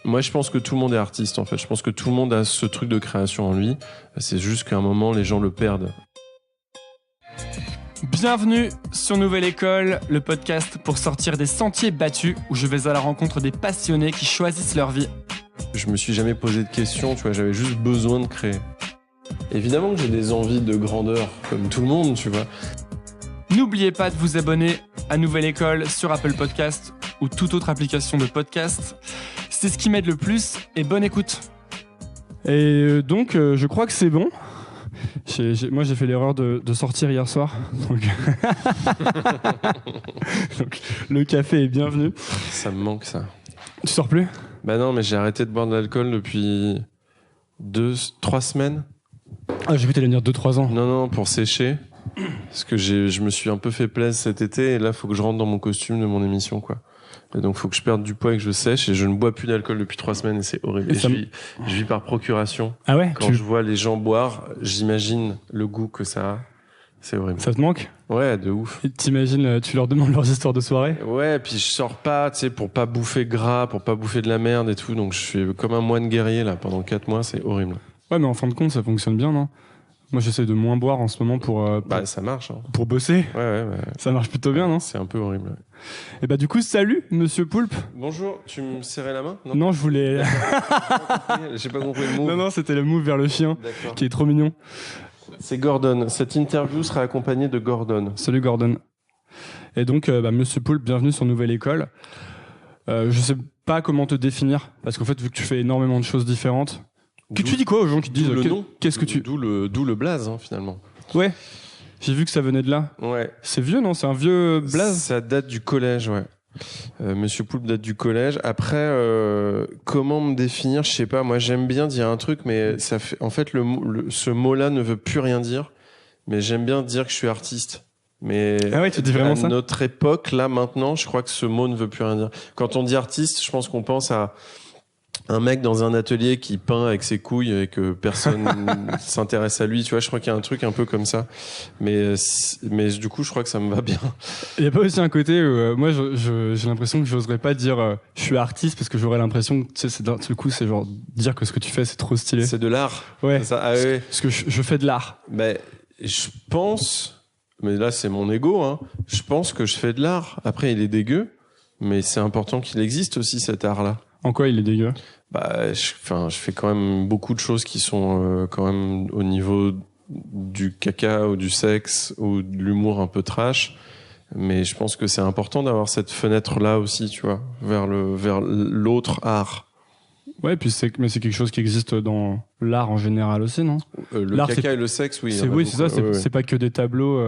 Moi, je pense que tout le monde est artiste, en fait. Je pense que tout le monde a ce truc de création en lui. C'est juste qu'à un moment, les gens le perdent. Bienvenue sur Nouvelle École, le podcast pour sortir des sentiers battus où je vais à la rencontre des passionnés qui choisissent leur vie. Je me suis jamais posé de questions, tu vois, j'avais juste besoin de créer. Évidemment que j'ai des envies de grandeur, comme tout le monde, tu vois. N'oubliez pas de vous abonner à Nouvelle École sur Apple Podcast ou toute autre application de podcast. C'est ce qui m'aide le plus et bonne écoute. Et donc, je crois que c'est bon. Moi, j'ai fait l'erreur de sortir hier soir. Donc, le café est bienvenu. Ça me manque, ça. Tu sors plus ? Bah non, mais j'ai arrêté de boire de l'alcool depuis 3 semaines. Ah, j'ai vu t'allais venir 2-3 ans. Non, pour sécher. Parce que je me suis un peu fait plaisir cet été et là, faut que je rentre dans mon costume de mon émission, quoi. Et donc, faut que je perde du poids et que je sèche et je ne bois plus d'alcool depuis 3 semaines et c'est horrible. Et je vis par procuration. Ah ouais ? Quand je vois les gens boire, j'imagine le goût que ça a. C'est horrible. Ça te manque ? Ouais, de ouf. Et t'imagines, tu leur demandes leurs histoires de soirée ? Ouais, puis je sors pas, tu sais, pour pas bouffer gras, pour pas bouffer de la merde et tout. Donc, je suis comme un moine guerrier, là, pendant 4 mois, c'est horrible. Ouais, mais en fin de compte, ça fonctionne bien, non ? Moi, j'essaie de moins boire en ce moment pour ça marche. Hein. Pour bosser. Ouais. Ça marche plutôt bien, non ? C'est un peu horrible. Ouais. Et bah du coup, salut, Monsieur Poulpe. Bonjour, tu me serrais la main ? Non, je voulais... J'ai pas compris le move. Non, c'était le move vers le chien, D'accord. qui est trop mignon. C'est Gordon. Cette interview sera accompagnée de Gordon. Salut Gordon. Et donc, Monsieur Poulpe, bienvenue sur Nouvelle École. Je sais pas comment te définir, parce qu'en fait, vu que tu fais énormément de choses différentes... Tu dis quoi aux gens qui te disent le nom. Qu'est-ce que tu... D'où le blaze, hein, finalement. Ouais. J'ai vu que ça venait de là. Ouais. C'est vieux, non ? C'est un vieux blaze ? Ça date du collège, ouais. Monsieur Poulpe date du collège. Après, comment me définir ? Je sais pas. Moi, j'aime bien dire un truc, mais ça fait. En fait, ce mot-là ne veut plus rien dire. Mais j'aime bien dire que je suis artiste. Mais ah ouais, tu dis vraiment ça ? À notre époque, là, maintenant, je crois que ce mot ne veut plus rien dire. Quand on dit artiste, je pense qu'on pense à un mec dans un atelier qui peint avec ses couilles et que personne s'intéresse à lui, tu vois, je crois qu'il y a un truc un peu comme ça. Mais du coup, je crois que ça me va bien. Il y a pas aussi un côté où moi j'ai l'impression que j'oserais pas dire je suis artiste parce que j'aurais l'impression que tu sais du coup c'est genre dire que ce que tu fais c'est trop stylé. C'est de l'art. Ouais. C'est ça. Ah, ouais. Parce que je fais de l'art. Ben je pense, mais là c'est mon ego, hein. Je pense que je fais de l'art. Après il est dégueu, mais c'est important qu'il existe aussi cet art-là. En quoi il est dégueu ? Bah, je fais quand même beaucoup de choses qui sont quand même au niveau du caca ou du sexe ou de l'humour un peu trash. Mais je pense que c'est important d'avoir cette fenêtre-là aussi, tu vois, vers l'autre art. Ouais, puis mais c'est quelque chose qui existe dans l'art en général aussi, non ? L'art, caca et le sexe, oui. C'est ça, c'est pas que des tableaux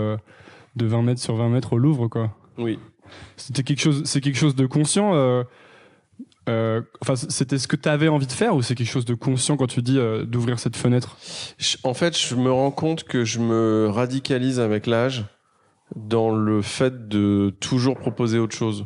de 20 mètres sur 20 mètres au Louvre, quoi. Oui. C'est quelque chose de conscient. C'était ce que tu avais envie de faire ou c'est quelque chose de conscient quand tu dis d'ouvrir cette fenêtre ? En fait, je me rends compte que je me radicalise avec l'âge dans le fait de toujours proposer autre chose.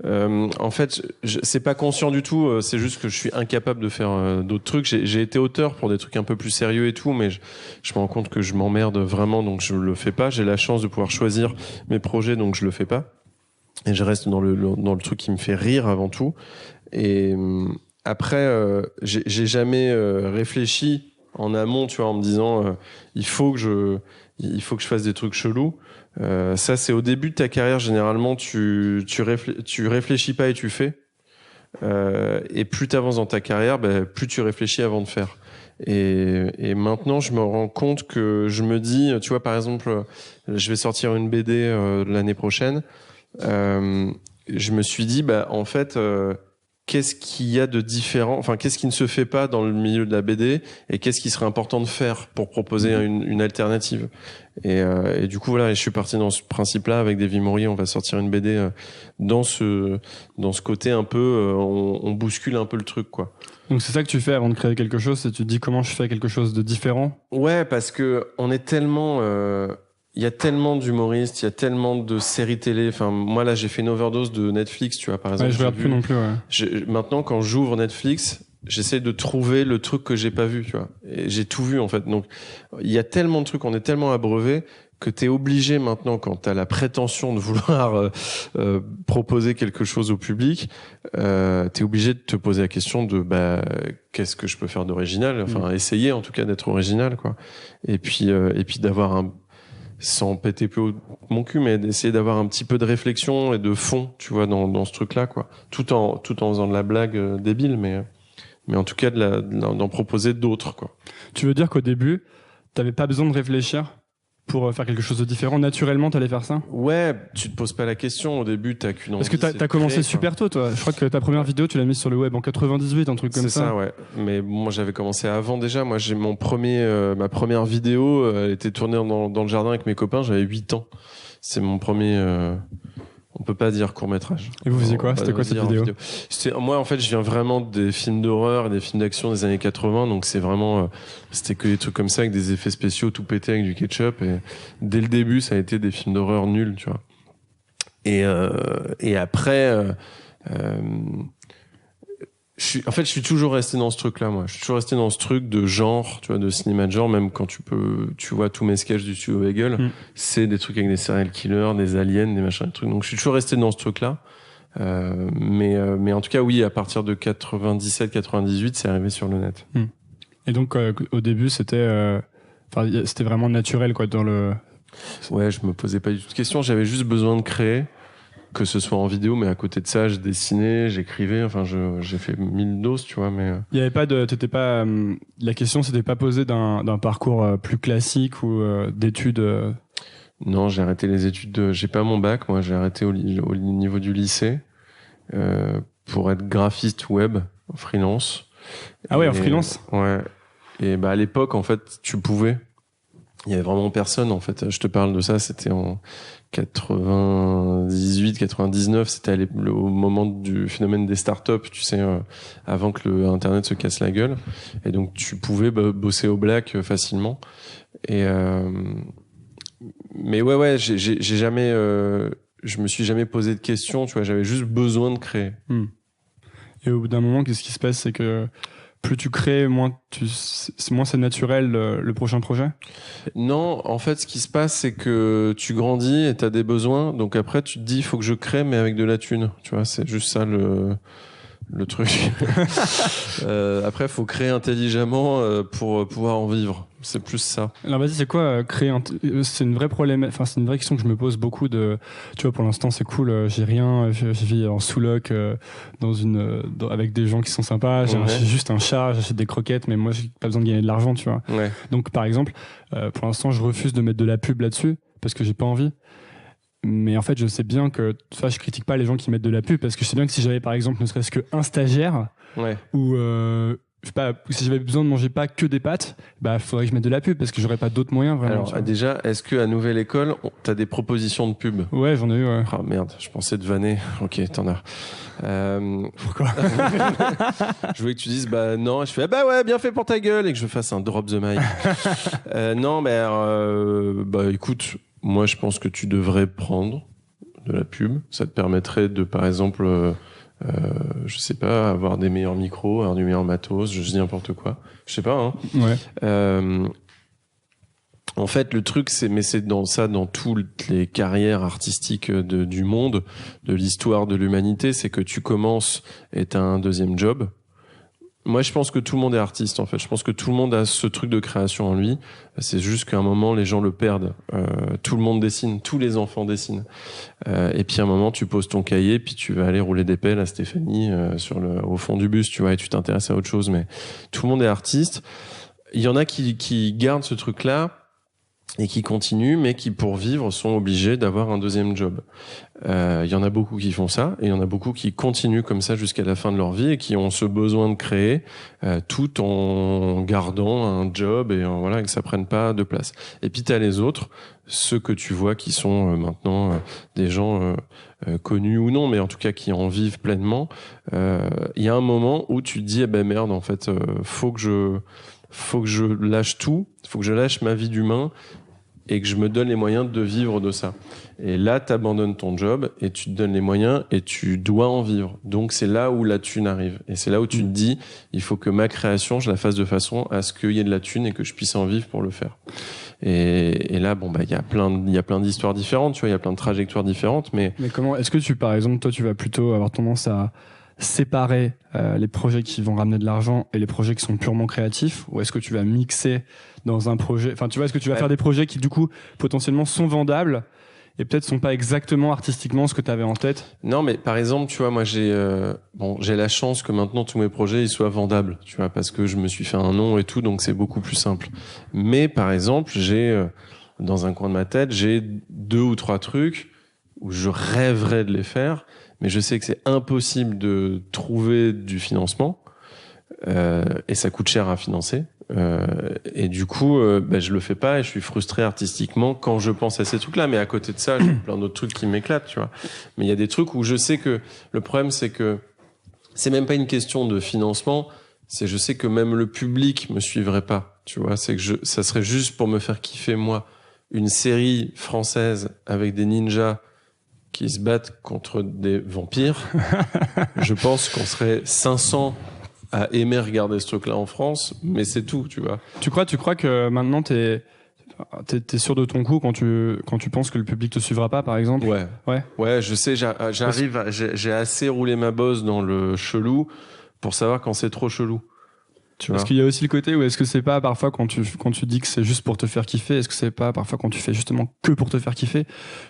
En fait, c'est pas conscient du tout, c'est juste que je suis incapable de faire d'autres trucs. J'ai été auteur pour des trucs un peu plus sérieux et tout, mais je me rends compte que je m'emmerde vraiment, donc je le fais pas. J'ai la chance de pouvoir choisir mes projets, donc je le fais pas. Et je reste dans le truc qui me fait rire avant tout. Et après, j'ai jamais réfléchi en amont, tu vois, en me disant il faut que je fasse des trucs chelous. Ça, c'est au début de ta carrière. Généralement, tu réfléchis pas et tu fais. Et plus t'avances dans ta carrière, plus tu réfléchis avant de faire. Et maintenant, je me rends compte que je me dis, tu vois, par exemple, je vais sortir une BD l'année prochaine. Je me suis dit, en fait, qu'est-ce qu'il y a de différent, enfin, qu'est-ce qui ne se fait pas dans le milieu de la BD et qu'est-ce qui serait important de faire pour proposer une alternative. Et du coup, voilà, je suis parti dans ce principe-là avec Davy Mourier. On va sortir une BD dans ce côté un peu, on bouscule un peu le truc, quoi. Donc c'est ça que tu fais avant de créer quelque chose, c'est tu te dis comment je fais quelque chose de différent. Ouais, parce que on est tellement il y a tellement d'humoristes, il y a tellement de séries télé. Enfin, moi, là, j'ai fait une overdose de Netflix, tu vois, par exemple. Ouais, je regarde plus non plus, ouais. Maintenant, quand j'ouvre Netflix, j'essaie de trouver le truc que j'ai pas vu, tu vois. Et j'ai tout vu, en fait. Donc, il y a tellement de trucs, on est tellement abreuvé que t'es obligé maintenant, quand t'as la prétention de vouloir proposer quelque chose au public, t'es obligé de te poser la question de qu'est-ce que je peux faire d'original, enfin essayer en tout cas d'être original, quoi. Et puis d'avoir sans péter plus haut mon cul, mais d'essayer d'avoir un petit peu de réflexion et de fond, tu vois, dans ce truc-là, quoi. Tout en faisant de la blague débile, mais en tout cas d'en proposer d'autres, quoi. Tu veux dire qu'au début, t'avais pas besoin de réfléchir pour faire quelque chose de différent, naturellement t'allais faire ça? Ouais, tu te poses pas la question, au début t'as qu'une envie. Parce que t'as commencé super tôt, toi. Je crois que ta première vidéo, tu l'as mise sur le web en 98, un truc comme ça. C'est ça, ouais. Mais moi j'avais commencé avant déjà. Moi j'ai ma première vidéo, elle était tournée dans le jardin avec mes copains, j'avais 8 ans. C'est mon premier... on peut pas dire court-métrage. Et vous faisiez quoi? C'était quoi cette vidéo? Moi, en fait, je viens vraiment des films d'horreur et des films d'action des années 80, donc c'est vraiment, c'était que des trucs comme ça avec des effets spéciaux tout pétés avec du ketchup, et dès le début, ça a été des films d'horreur nuls, tu vois. Et après, je suis toujours resté dans ce truc-là, moi. Je suis toujours resté dans ce truc de genre, tu vois, de cinéma de genre, même quand tu vois tous mes sketchs du studio Bagel, c'est des trucs avec des serial killers, des aliens, des machins, des trucs. Donc je suis toujours resté dans ce truc-là. Mais en tout cas, oui, à partir de 97, 98, c'est arrivé sur le net. Et donc, au début, c'était vraiment naturel, quoi, dans le... Ouais, je me posais pas du tout de questions. J'avais juste besoin de créer, que ce soit en vidéo, mais à côté de ça, je dessinais, j'écrivais, enfin, j'ai fait 1000 doses, tu vois, mais... Il y avait pas la question s'était pas posée d'un parcours plus classique ou d'études... Non, j'ai arrêté les études j'ai pas mon bac, moi, j'ai arrêté au niveau du lycée, pour être graphiste web, freelance. Ah ouais, en freelance? Ouais. Et à l'époque, en fait, tu pouvais. Il y avait vraiment personne, en fait. Je te parle de ça, c'était en 98, 99, c'était au moment du phénomène des startups, tu sais, avant que le Internet se casse la gueule. Et donc, tu pouvais bosser au black facilement. Mais ouais, j'ai jamais, je me suis jamais posé de questions, tu vois, j'avais juste besoin de créer. Et au bout d'un moment, qu'est-ce qui se passe? C'est que plus tu crées, moins c'est naturel le prochain projet? Non, en fait, ce qui se passe, c'est que tu grandis et t'as des besoins. Donc après, tu te dis, il faut que je crée, mais avec de la thune. Tu vois, c'est juste ça le truc. Après, faut créer intelligemment pour pouvoir en vivre. C'est plus ça. Alors vas-y, c'est quoi créer c'est une vraie c'est une vraie question que je me pose beaucoup de. Tu vois, pour l'instant, c'est cool. J'ai rien. Je vis en sous-loc avec des gens qui sont sympas. J'ai juste un chat. J'achète des croquettes, mais moi, j'ai pas besoin de gagner de l'argent, tu vois. Ouais. Donc, par exemple, pour l'instant, je refuse de mettre de la pub là-dessus parce que j'ai pas envie. Mais en fait, je sais bien que, enfin, je critique pas les gens qui mettent de la pub parce que je sais bien que si j'avais, par exemple, ne serait-ce qu'un stagiaire, ou je sais pas, si j'avais besoin de manger pas que des pâtes, faudrait que je mette de la pub parce que j'aurais pas d'autres moyens vraiment. Alors déjà, est-ce que à Nouvelle École, t'as des propositions de pub? Ouais, j'en ai eu. Ouais. Ah merde, je pensais te vanner. Ok, t'en as. Pourquoi? Je voulais que tu dises non, et je fais ouais, bien fait pour ta gueule, et que je fasse un drop the mic. Non, écoute, moi je pense que tu devrais prendre de la pub. Ça te permettrait de, par exemple, je sais pas, avoir des meilleurs micros, avoir du meilleur matos, je dis n'importe quoi. Je sais pas, hein. Ouais. En fait, le truc, c'est dans toutes les carrières artistiques du monde, de l'histoire de l'humanité, c'est que tu commences et t'as un deuxième job. Moi, je pense que tout le monde est artiste, en fait. Je pense que tout le monde a ce truc de création en lui. C'est juste qu'à un moment, les gens le perdent. Tout le monde dessine, tous les enfants dessinent. Et puis à un moment, tu poses ton cahier, puis tu vas aller rouler des pelles à Stéphanie au fond du bus, tu vois, et tu t'intéresses à autre chose. Mais tout le monde est artiste. Il y en a qui gardent ce truc-là et qui continuent, mais qui, pour vivre, sont obligés d'avoir un deuxième job. Il y en a beaucoup qui font ça, et il y en a beaucoup qui continuent comme ça jusqu'à la fin de leur vie et qui ont ce besoin de créer, tout en gardant un job et que ça prenne pas de place. Et puis t'as les autres, ceux que tu vois qui sont maintenant des gens connus ou non, mais en tout cas qui en vivent pleinement. Il y a un moment où tu te dis merde, en fait, faut que je lâche tout, faut que je lâche ma vie d'humain et que je me donne les moyens de vivre de ça. Et là, tu abandonnes ton job et tu te donnes les moyens et tu dois en vivre. Donc, c'est là où la thune arrive. Et c'est là où tu te dis, il faut que ma création, je la fasse de façon à ce qu'il y ait de la thune et que je puisse en vivre pour le faire. Et là, il y a plein d'histoires différentes, tu vois, il y a plein de trajectoires différentes, mais comment, est-ce que par exemple, toi, tu vas plutôt avoir tendance à séparer les projets qui vont ramener de l'argent et les projets qui sont purement créatifs, ou est-ce que tu vas mixer dans un projet, enfin, tu vois, est-ce que tu vas faire des projets qui, du coup, potentiellement sont vendables et peut-être sont pas exactement artistiquement ce que tu avais en tête? Non, mais par exemple, tu vois, moi j'ai la chance que maintenant tous mes projets ils soient vendables, tu vois, parce que je me suis fait un nom et tout, donc c'est beaucoup plus simple. Mais par exemple, j'ai dans un coin de ma tête, j'ai 2 ou 3 trucs où je rêverais de les faire, mais je sais que c'est impossible de trouver du financement et ça coûte cher à financer. Et du coup, je le fais pas et je suis frustré artistiquement quand je pense à ces trucs-là. Mais à côté de ça, j'ai plein d'autres trucs qui m'éclatent, tu vois. Mais il y a des trucs où je sais que le problème, c'est que c'est même pas une question de financement. C'est je sais que même le public me suivrait pas, tu vois. C'est que ça serait juste pour me faire kiffer moi une série française avec des ninjas qui se battent contre des vampires. Je pense qu'on serait 500 à aimer regarder ce truc-là en France, mais c'est tout, tu vois. Tu crois que maintenant t'es sûr de ton coup quand tu penses que le public te suivra pas, par exemple? Ouais, je sais, j'ai assez roulé ma bosse dans le chelou pour savoir quand c'est trop chelou. Parce qu'il y a aussi le côté où est-ce que c'est pas parfois quand tu dis que c'est juste pour te faire kiffer, est-ce que c'est pas parfois quand tu fais justement que pour te faire kiffer,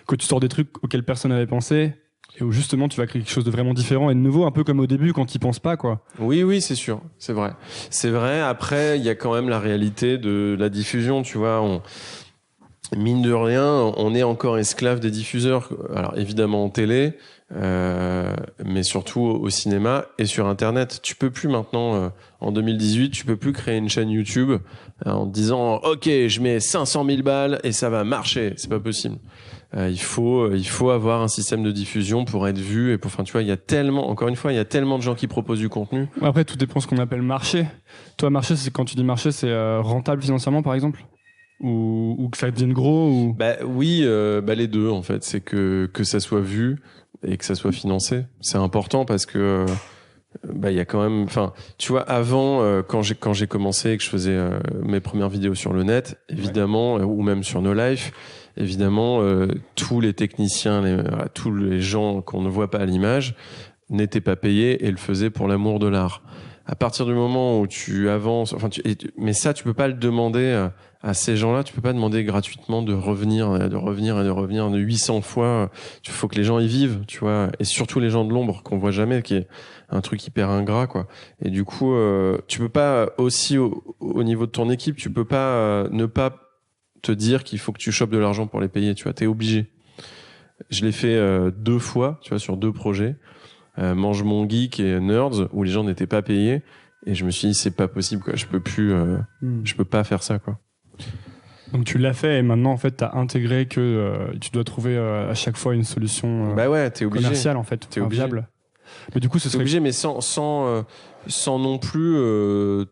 que tu sors des trucs auxquels personne n'avait pensé et où justement tu vas créer quelque chose de vraiment différent et de nouveau, un peu comme au début quand t'y penses pas, quoi. Oui, c'est sûr, c'est vrai. C'est vrai, après, il y a quand même la réalité de la diffusion, tu vois, mine de rien, on est encore esclave des diffuseurs. Alors évidemment en télé, mais surtout au cinéma et sur Internet. Tu peux plus maintenant, en 2018, tu peux plus créer une chaîne YouTube en te disant « Ok, je mets 500 000 balles et ça va marcher ». C'est pas possible. Il faut avoir un système de diffusion pour être vu et enfin, tu vois, il y a tellement de gens qui proposent du contenu. Après, tout dépend de ce qu'on appelle marché. Toi, marché, quand tu dis marché, c'est rentable financièrement, par exemple? Ou que ça devienne gros ou... Oui, les deux en fait, c'est que ça soit vu et que ça soit financé. C'est important parce que il y a quand même, enfin, tu vois, avant quand j'ai commencé et que je faisais mes premières vidéos sur le net, évidemment, ou même sur No Life, évidemment, tous les techniciens, tous les gens qu'on ne voit pas à l'image n'étaient pas payés et le faisaient pour l'amour de l'art. À partir du moment où tu avances, mais ça, tu peux pas le demander à ces gens-là. Tu peux pas demander gratuitement de revenir de 800 fois. Il faut que les gens y vivent, tu vois. Et surtout les gens de l'ombre qu'on voit jamais, qui est un truc hyper ingrat, quoi. Et du coup, tu peux pas aussi au niveau de ton équipe, tu peux pas ne pas te dire qu'il faut que tu chopes de l'argent pour les payer. Tu vois, t'es obligé. Je l'ai fait 2 fois, tu vois, sur 2 projets. Mange mon geek et Nerds où les gens n'étaient pas payés et je me suis dit c'est pas possible, quoi, je peux pas faire ça, quoi. Donc tu l'as fait et maintenant en fait t'as intégré que tu dois trouver à chaque fois une solution t'es obligé. Commerciale en fait, t'es obligé. viable. Mais du coup ce serait obligé, mais sans non plus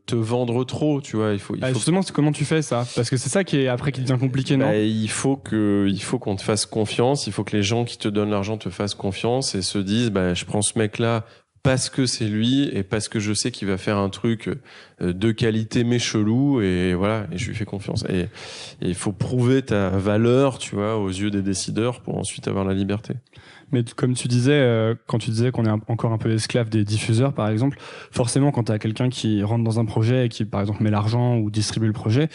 te vendre trop, tu vois. Il faut justement, comment tu fais ça? Parce que c'est ça qui devient compliqué, non? Il faut qu'on te fasse confiance. Il faut que les gens qui te donnent l'argent te fassent confiance et se disent je prends ce mec-là parce que c'est lui et parce que je sais qu'il va faire un truc de qualité mais chelou et voilà, et je lui fais confiance. Et il faut prouver ta valeur, tu vois, aux yeux des décideurs pour ensuite avoir la liberté. Mais comme tu disais, quand tu disais qu'on est encore un peu esclave des diffuseurs, par exemple, forcément, quand tu as quelqu'un qui rentre dans un projet et qui, par exemple, met l'argent ou distribue le projet,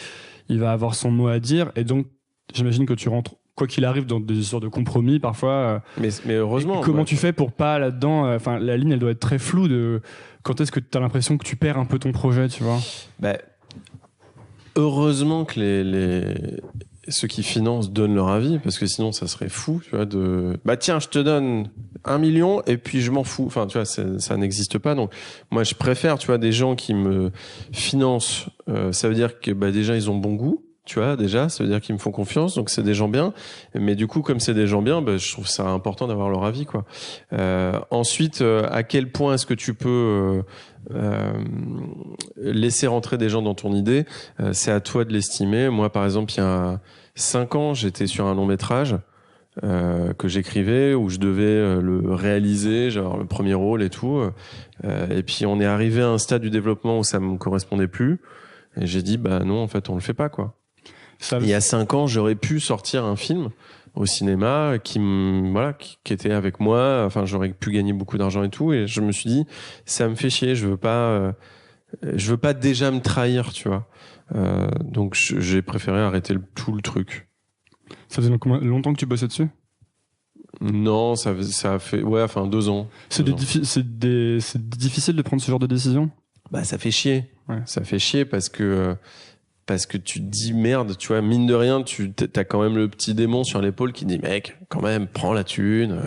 il va avoir son mot à dire. Et donc, j'imagine que tu rentres, quoi qu'il arrive, dans des sortes de compromis parfois. Mais heureusement. Comment tu fais pour pas là-dedans... Enfin, la ligne, elle doit être très floue de quand est-ce que tu as l'impression que tu perds un peu ton projet, tu vois? Heureusement que ceux qui financent donnent leur avis, parce que sinon ça serait fou, tu vois, tiens, je te donne 1 million et puis je m'en fous. Enfin, tu vois, ça n'existe pas. Donc moi je préfère, tu vois, des gens qui me financent. Ça veut dire que déjà ils ont bon goût, tu vois, déjà, ça veut dire qu'ils me font confiance, donc c'est des gens bien. Mais du coup, comme c'est des gens bien, je trouve ça important d'avoir leur avis, quoi. Ensuite, à quel point est-ce que tu peux laisser rentrer des gens dans ton idée, c'est à toi de l'estimer. Moi, par exemple, il y a 5 ans, j'étais sur un long métrage que j'écrivais, où je devais le réaliser, genre le premier rôle et tout. Et puis on est arrivé à un stade du développement où ça me correspondait plus. Et j'ai dit, non, en fait, on le fait pas, quoi. Il y a 5 ans, j'aurais pu sortir un film au cinéma qui était avec moi. Enfin, j'aurais pu gagner beaucoup d'argent et tout. Et je me suis dit, ça me fait chier. Je veux pas déjà me trahir, tu vois. Donc, j'ai préféré arrêter tout le truc. Ça faisait longtemps que tu bossais dessus? Non, ça a fait, 2 ans. C'est difficile de prendre ce genre de décision? Ça fait chier. Ouais. Ça fait chier parce que tu te dis merde, tu vois, mine de rien, t'as quand même le petit démon sur l'épaule qui dit mec, quand même, prends la thune,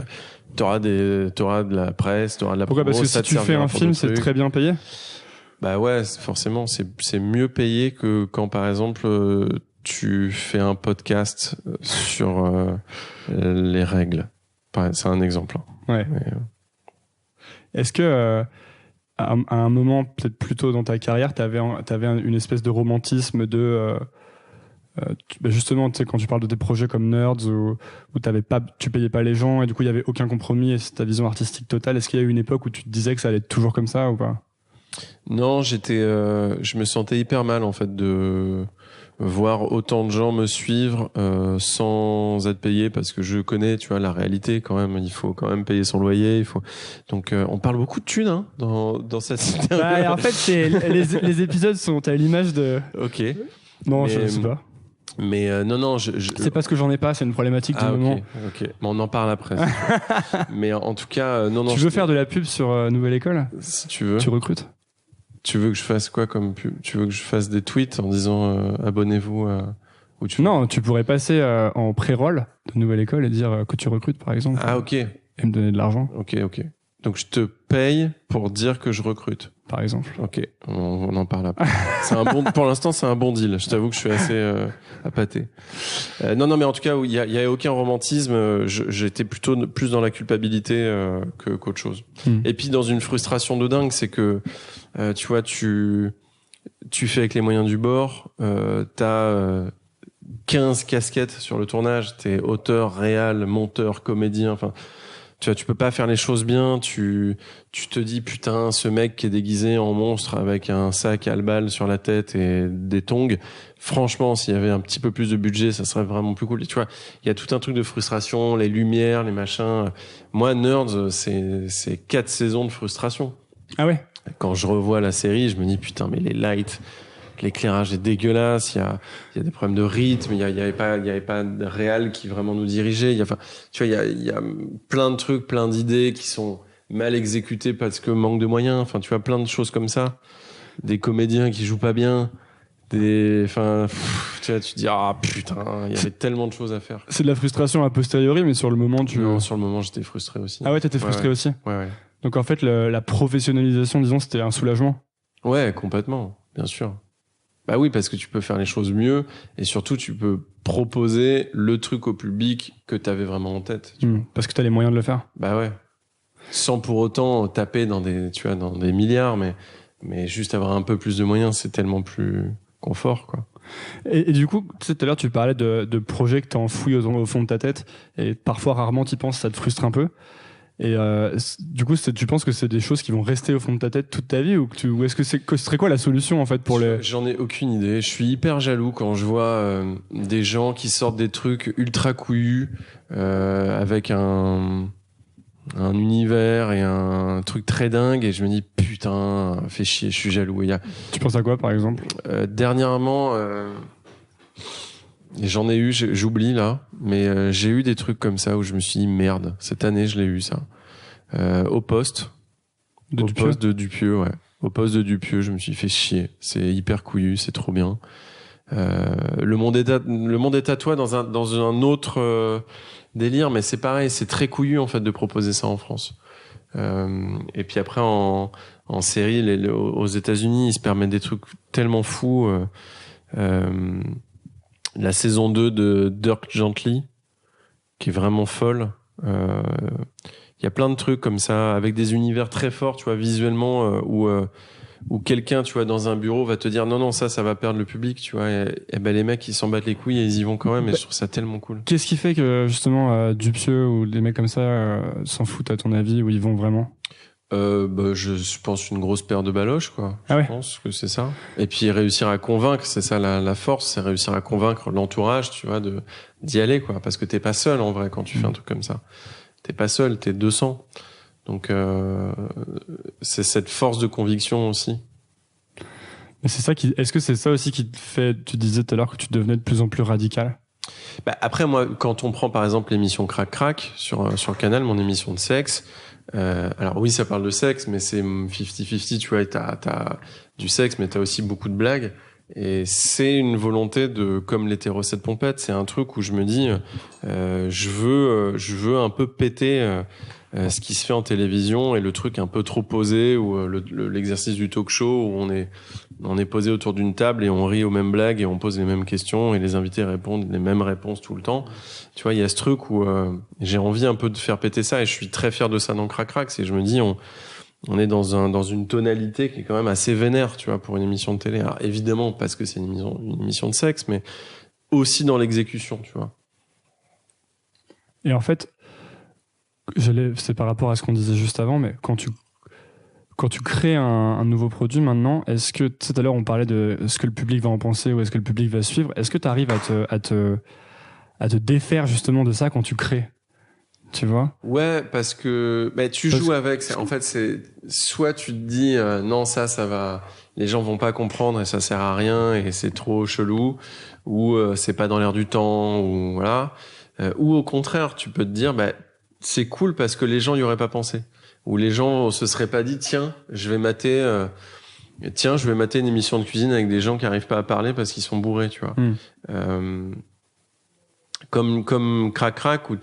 t'auras de la presse, t'auras de la Pourquoi? promo, Parce que si tu fais un film, c'est très bien payé? Ouais, forcément, c'est mieux payé que quand, par exemple, tu fais un podcast sur les règles. C'est un exemple. Ouais. Est-ce que à un moment, peut-être plus tôt dans ta carrière, t'avais une espèce de romantisme de justement, tu sais, quand tu parles de des projets comme Nerds où tu payais pas les gens et du coup il y avait aucun compromis et c'est ta vision artistique totale. Est-ce qu'il y a eu une époque où tu te disais que ça allait être toujours comme ça ou pas? Non, je me sentais hyper mal en fait de voir autant de gens me suivre sans être payé, parce que je connais, tu vois, la réalité quand même. Il faut quand même payer son loyer. Donc on parle beaucoup de thunes dans cette interview. En fait, les épisodes sont à l'image de. Ok. Non, je sais pas. Mais non, c'est parce que j'en ai pas. C'est une problématique du moment. Ok. Mais on en parle après. Mais en tout cas, non. Tu veux faire de la pub sur Nouvelle École? Si tu veux. Tu recrutes? Tu veux que je fasse quoi comme pub? Tu veux que je fasse des tweets en disant abonnez-vous Non, tu pourrais passer en pré-roll de Nouvelle École et dire que tu recrutes, par exemple. Ah, ok. Et me donner de l'argent. Ok. Donc je te paye pour dire que je recrute, par exemple. Ok, on en parle après. Pour l'instant, c'est un bon deal. Je t'avoue que je suis assez appâté. Non, mais en tout cas, il y a aucun romantisme. J'étais plutôt plus dans la culpabilité qu'autre chose. Et puis dans une frustration de dingue, c'est que tu vois, tu fais avec les moyens du bord. T'as 15 casquettes sur le tournage. T'es auteur, réal, monteur, comédien. Enfin. Tu vois, tu peux pas faire les choses bien, tu te dis putain, ce mec qui est déguisé en monstre avec un sac à balles sur la tête et des tongs, franchement, s'il y avait un petit peu plus de budget, ça serait vraiment plus cool. Et tu vois, il y a tout un truc de frustration, les lumières, les machins. Moi, Nerds, c'est 4 saisons de frustration. Ah ouais? Quand je revois la série, je me dis putain, mais les lights, l'éclairage est dégueulasse, il y a des problèmes de rythme, il y avait pas de réal qui vraiment nous dirigeait, il y a plein de trucs, plein d'idées qui sont mal exécutées parce que manque de moyens, enfin tu vois, plein de choses comme ça, des comédiens qui jouent pas bien, tu vois, tu te dis ah putain, il y avait tellement de choses à faire. C'est de la frustration a posteriori, mais sur le moment Non, sur le moment j'étais frustré aussi. Ah ouais, t'étais frustré aussi? Ouais. Donc en fait la professionnalisation, disons, c'était un soulagement? Ouais, complètement, bien sûr. Bah oui, parce que tu peux faire les choses mieux et surtout tu peux proposer le truc au public que t'avais vraiment en tête. Parce que t'as les moyens de le faire. Bah ouais. Sans pour autant taper dans des milliards, mais juste avoir un peu plus de moyens, c'est tellement plus confort, quoi. Et du coup, tu sais, tout à l'heure tu parlais de projets que t'as enfouis au fond de ta tête et parfois, rarement t'y penses, ça te frustre un peu. Et du coup, tu penses que c'est des choses qui vont rester au fond de ta tête toute ta vie ou est-ce que ce serait quoi la solution en fait pour les... J'en ai aucune idée. Je suis hyper jaloux quand je vois des gens qui sortent des trucs ultra couillus avec un univers et un truc très dingue et je me dis putain, fais chier, je suis jaloux. Tu penses à quoi par exemple? Dernièrement, j'en ai eu, j'oublie là, mais j'ai eu des trucs comme ça où je me suis dit merde, cette année je l'ai eu ça. Au poste de Dupieux, ouais. Au poste de Dupieux, je me suis fait chier. C'est hyper couillu, c'est trop bien. Le monde est à toi dans un autre délire, mais c'est pareil, c'est très couillu en fait de proposer ça en France. Et puis après en série, aux États-Unis, ils se permettent des trucs tellement fous. la saison 2 de Dirk Gently, qui est vraiment folle. Il y a plein de trucs comme ça, avec des univers très forts, tu vois, visuellement, où quelqu'un, tu vois, dans un bureau va te dire non, ça va perdre le public, tu vois. Et ben, les mecs, ils s'en battent les couilles et ils y vont quand même, et je trouve ça tellement cool. Qu'est-ce qui fait que, justement, Dupieux ou des mecs comme ça s'en foutent, à ton avis, où ils vont vraiment? Je pense une grosse paire de baloches, quoi. Je pense que c'est ça. Et puis réussir à convaincre, c'est ça la force, c'est réussir à convaincre l'entourage, tu vois, d'y aller, quoi. Parce que t'es pas seul, en vrai, quand tu fais un truc comme ça. T'es pas seul, t'es 200. Donc, c'est cette force de conviction aussi. Mais c'est ça est-ce que c'est ça aussi qui te fait, tu disais tout à l'heure que tu devenais de plus en plus radical? Après, moi, quand on prend par exemple l'émission Crac Crac sur Canal, mon émission de sexe, alors oui, ça parle de sexe, mais c'est 50-50, tu vois, et t'as du sexe, mais t'as aussi beaucoup de blagues. Et c'est une volonté comme l'hétéro 7 pompettes, c'est un truc où je me dis, je veux un peu péter ce qui se fait en télévision et le truc un peu trop posé, ou l'exercice du talk show où on est posé autour d'une table et on rit aux mêmes blagues et on pose les mêmes questions et les invités répondent les mêmes réponses tout le temps. Tu vois, il y a ce truc où j'ai envie un peu de faire péter ça, et je suis très fier de ça dans Crac Crac. C'est, je me dis, on est dans une tonalité qui est quand même assez vénère, tu vois, pour une émission de télé. Alors, évidemment, parce que c'est une émission de sexe, mais aussi dans l'exécution, tu vois. Et en fait, c'est par rapport à ce qu'on disait juste avant, mais quand tu crées un nouveau produit maintenant, est-ce que, tout à l'heure on parlait de ce que le public va en penser ou est-ce que le public va suivre, est-ce que tu arrives à te défaire justement de ça quand tu crées, tu vois? Ouais, parce que tu joues avec. En fait, c'est soit tu te dis non, ça va, les gens vont pas comprendre et ça sert à rien et c'est trop chelou, ou c'est pas dans l'air du temps, ou voilà, ou au contraire, tu peux te dire c'est cool parce que les gens y auraient pas pensé, ou les gens se seraient pas dit tiens, je vais mater une émission de cuisine avec des gens qui arrivent pas à parler parce qu'ils sont bourrés, tu vois. Comme Crac Crac, où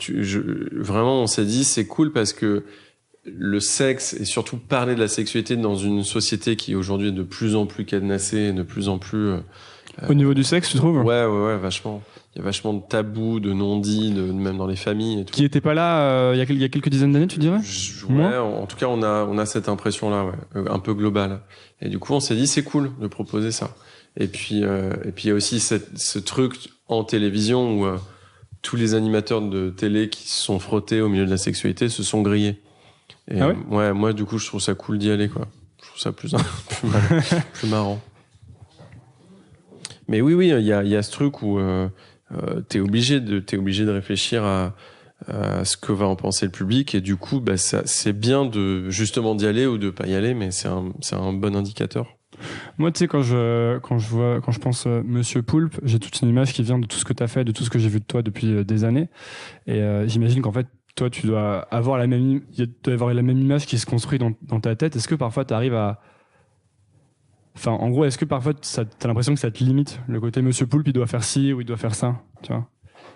vraiment on s'est dit c'est cool parce que le sexe, et surtout parler de la sexualité dans une société qui aujourd'hui est de plus en plus cadenassée, de plus en plus au niveau du sexe, tu trouves? Ouais, vachement. Il y a vachement de tabous, de non-dits, même dans les familles et tout. Qui était pas là il y a quelques dizaines d'années, tu dirais? Ouais, en tout cas on a cette impression là, ouais, un peu globale. Et du coup on s'est dit c'est cool de proposer ça. Et puis il y a aussi ce truc en télévision où tous les animateurs de télé qui se sont frottés au milieu de la sexualité se sont grillés. Et ouais, moi du coup je trouve ça cool d'y aller, quoi. Je trouve ça plus marrant. Mais oui, il y a ce truc où t'es obligé de réfléchir à ce que va en penser le public, et du coup c'est bien de justement d'y aller ou de pas y aller, mais c'est un bon indicateur. Moi, tu sais, quand je pense Monsieur Poulpe, j'ai toute une image qui vient de tout ce que tu as fait, de tout ce que j'ai vu de toi depuis des années. Et j'imagine qu'en fait, toi, tu dois avoir la même image qui se construit dans ta tête. Est-ce que parfois, tu arrives à... Enfin, en gros, est-ce que parfois, t'as l'impression que ça te limite? Le côté Monsieur Poulpe, il doit faire ci ou il doit faire ça, tu vois?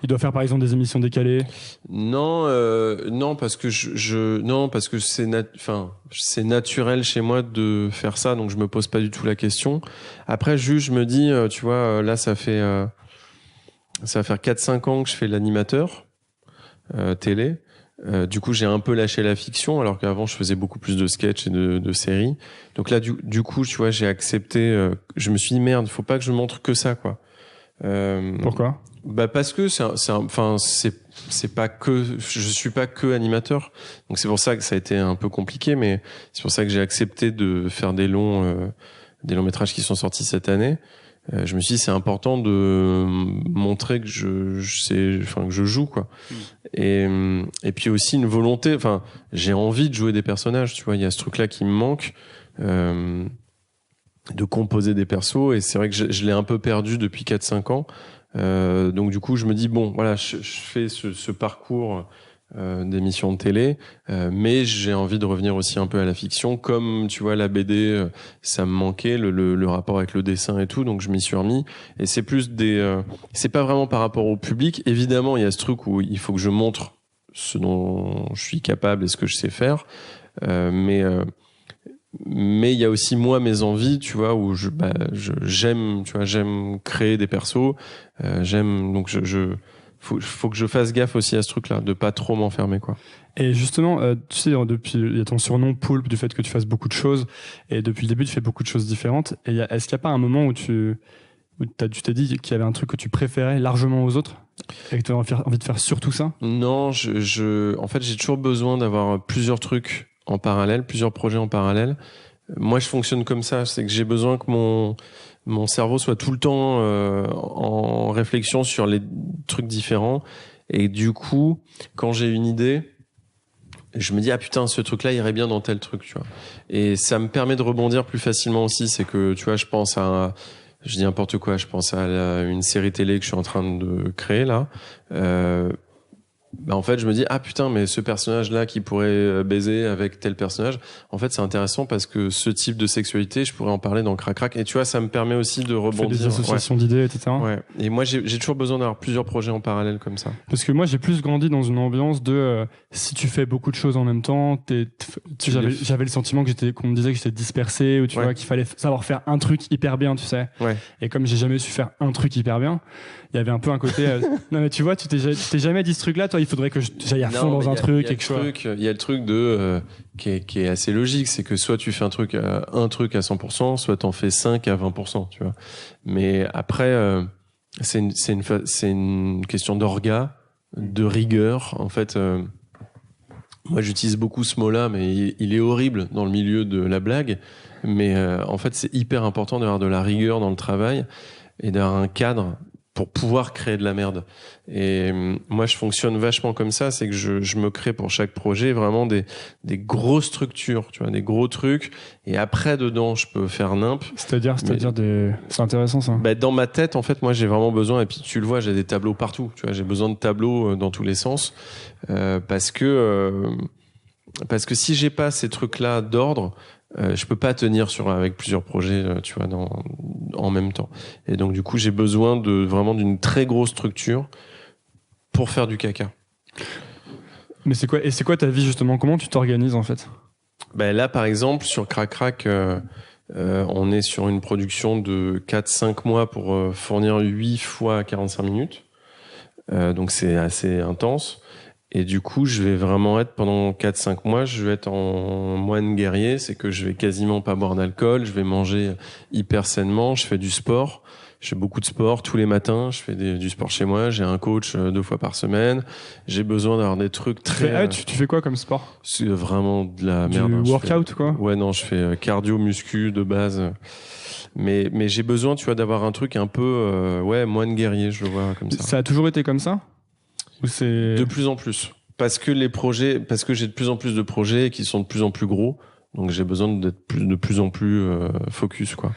Il doit faire par exemple des émissions décalées? Non, parce que parce que c'est naturel chez moi de faire ça, donc je me pose pas du tout la question. Après, juste je me dis, tu vois, là ça va faire 4-5 ans que je fais l'animateur télé. Du coup, j'ai un peu lâché la fiction, alors qu'avant je faisais beaucoup plus de sketchs et de séries. Donc là, du coup, tu vois, j'ai accepté. Je me suis dit merde, faut pas que je montre que ça, quoi. Pourquoi? Parce que c'est pas que, je suis pas que animateur, donc c'est pour ça que ça a été un peu compliqué, mais c'est pour ça que j'ai accepté de faire des longs métrages qui sont sortis cette année. Je me suis dit c'est important de montrer que que je joue, quoi. Et puis aussi une volonté, j'ai envie de jouer des personnages, tu vois, il y a ce truc là qui me manque, de composer des persos, et c'est vrai que je l'ai un peu perdu depuis 4-5 ans. Donc du coup je me dis bon voilà, je fais ce parcours d'émissions de télé, mais j'ai envie de revenir aussi un peu à la fiction, comme tu vois la BD, ça me manquait, le rapport avec le dessin et tout, donc je m'y suis remis. Et c'est plus c'est pas vraiment par rapport au public, évidemment il y a ce truc où il faut que je montre ce dont je suis capable et ce que je sais faire, mais mais il y a aussi moi mes envies, tu vois, où j'aime, tu vois, j'aime créer des persos, donc faut que je fasse gaffe aussi à ce truc-là, de pas trop m'enfermer, quoi. Et justement, tu sais, depuis, il y a ton surnom Poulpe du fait que tu fasses beaucoup de choses, et depuis le début, tu fais beaucoup de choses différentes. Et est-ce qu'il n'y a pas un moment où tu t'es dit qu'il y avait un truc que tu préférais largement aux autres et que tu avais envie de faire surtout ça? Non, en fait, j'ai toujours besoin d'avoir plusieurs trucs en parallèle, plusieurs projets en parallèle. Moi, je fonctionne comme ça, c'est que j'ai besoin que mon cerveau soit tout le temps en réflexion sur les trucs différents. Et du coup, quand j'ai une idée, je me dis ah putain, ce truc-là irait bien dans tel truc, tu vois. Et ça me permet de rebondir plus facilement aussi. C'est que tu vois, je dis n'importe quoi, je pense à une série télé que je suis en train de créer là. En fait, je me dis ah putain, mais ce personnage-là qui pourrait baiser avec tel personnage, en fait, c'est intéressant parce que ce type de sexualité, je pourrais en parler dans Crac Crac. Et tu vois, ça me permet aussi de rebondir. Fais des associations d'idées, etc. Ouais. Et moi, j'ai toujours besoin d'avoir plusieurs projets en parallèle comme ça. Parce que moi, j'ai plus grandi dans une ambiance de si tu fais beaucoup de choses en même temps, j'avais le sentiment qu'on me disait que j'étais dispersé ou tu vois qu'il fallait savoir faire un truc hyper bien, tu sais. Ouais. Et comme j'ai jamais su faire un truc hyper bien, il y avait un peu un côté non mais tu vois, tu t'es jamais dit ce truc-là, toi il faudrait que j'aille à fond dans un truc et que il y a le truc de qui est assez logique, c'est que soit tu fais un truc à 100%, soit t'en fais 5 à 20%, tu vois. Mais après c'est une question d'orga, de rigueur en fait. Moi j'utilise beaucoup ce mot-là, mais il est horrible dans le milieu de la blague, mais en fait c'est hyper important d'avoir de la rigueur dans le travail et d'avoir un cadre pour pouvoir créer de la merde. Et moi, je fonctionne vachement comme ça, c'est que je me crée pour chaque projet vraiment des grosses structures, tu vois, des gros trucs. Et après, dedans, je peux faire nimp. C'est-à-dire c'est intéressant, ça. Bah, dans ma tête, en fait, moi, j'ai vraiment besoin, et puis tu le vois, j'ai des tableaux partout, tu vois, j'ai besoin de tableaux dans tous les sens, parce que si j'ai pas ces trucs-là d'ordre, je peux pas tenir avec plusieurs projets, tu vois, en même temps. Et donc du coup, j'ai besoin vraiment d'une très grosse structure pour faire du caca. Mais c'est quoi ta vie justement? Comment tu t'organises en fait? Ben là, par exemple, sur Crac Crac, on est sur une production de 4-5 mois pour fournir 8 fois 45 minutes. Donc c'est assez intense. Et du coup, je vais vraiment être pendant 4-5 mois, je vais être en moine guerrier, c'est que je vais quasiment pas boire d'alcool, je vais manger hyper sainement, je fais du sport, je fais beaucoup de sport tous les matins, je fais du sport chez moi, j'ai un coach 2 fois par semaine, j'ai besoin d'avoir des trucs très... Tu fais quoi comme sport? C'est vraiment de la merde. Du workout quoi? Ouais, non, je fais cardio, muscu de base. Mais j'ai besoin, tu vois, d'avoir un truc un peu, moine guerrier, je le vois comme ça. Ça a toujours été comme ça? Ou c'est... De plus en plus. Parce que j'ai de plus en plus de projets qui sont de plus en plus gros. Donc j'ai besoin d'être de plus en plus focus, quoi.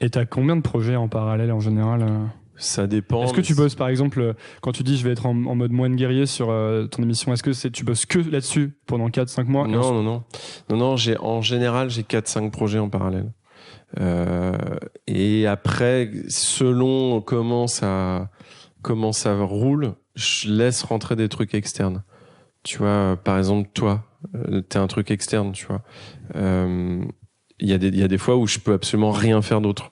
Et t'as combien de projets en parallèle en général? Ça dépend. Est-ce que tu bosses par exemple, quand tu dis je vais être en mode moine guerrier sur ton émission, est-ce que tu bosses que là-dessus pendant 4-5 mois? Non, en général, j'ai 4-5 projets en parallèle. Et après, selon comment ça roule, je laisse rentrer des trucs externes. Tu vois, par exemple, toi, t'es un truc externe, tu vois. Il y a des fois où je peux absolument rien faire d'autre.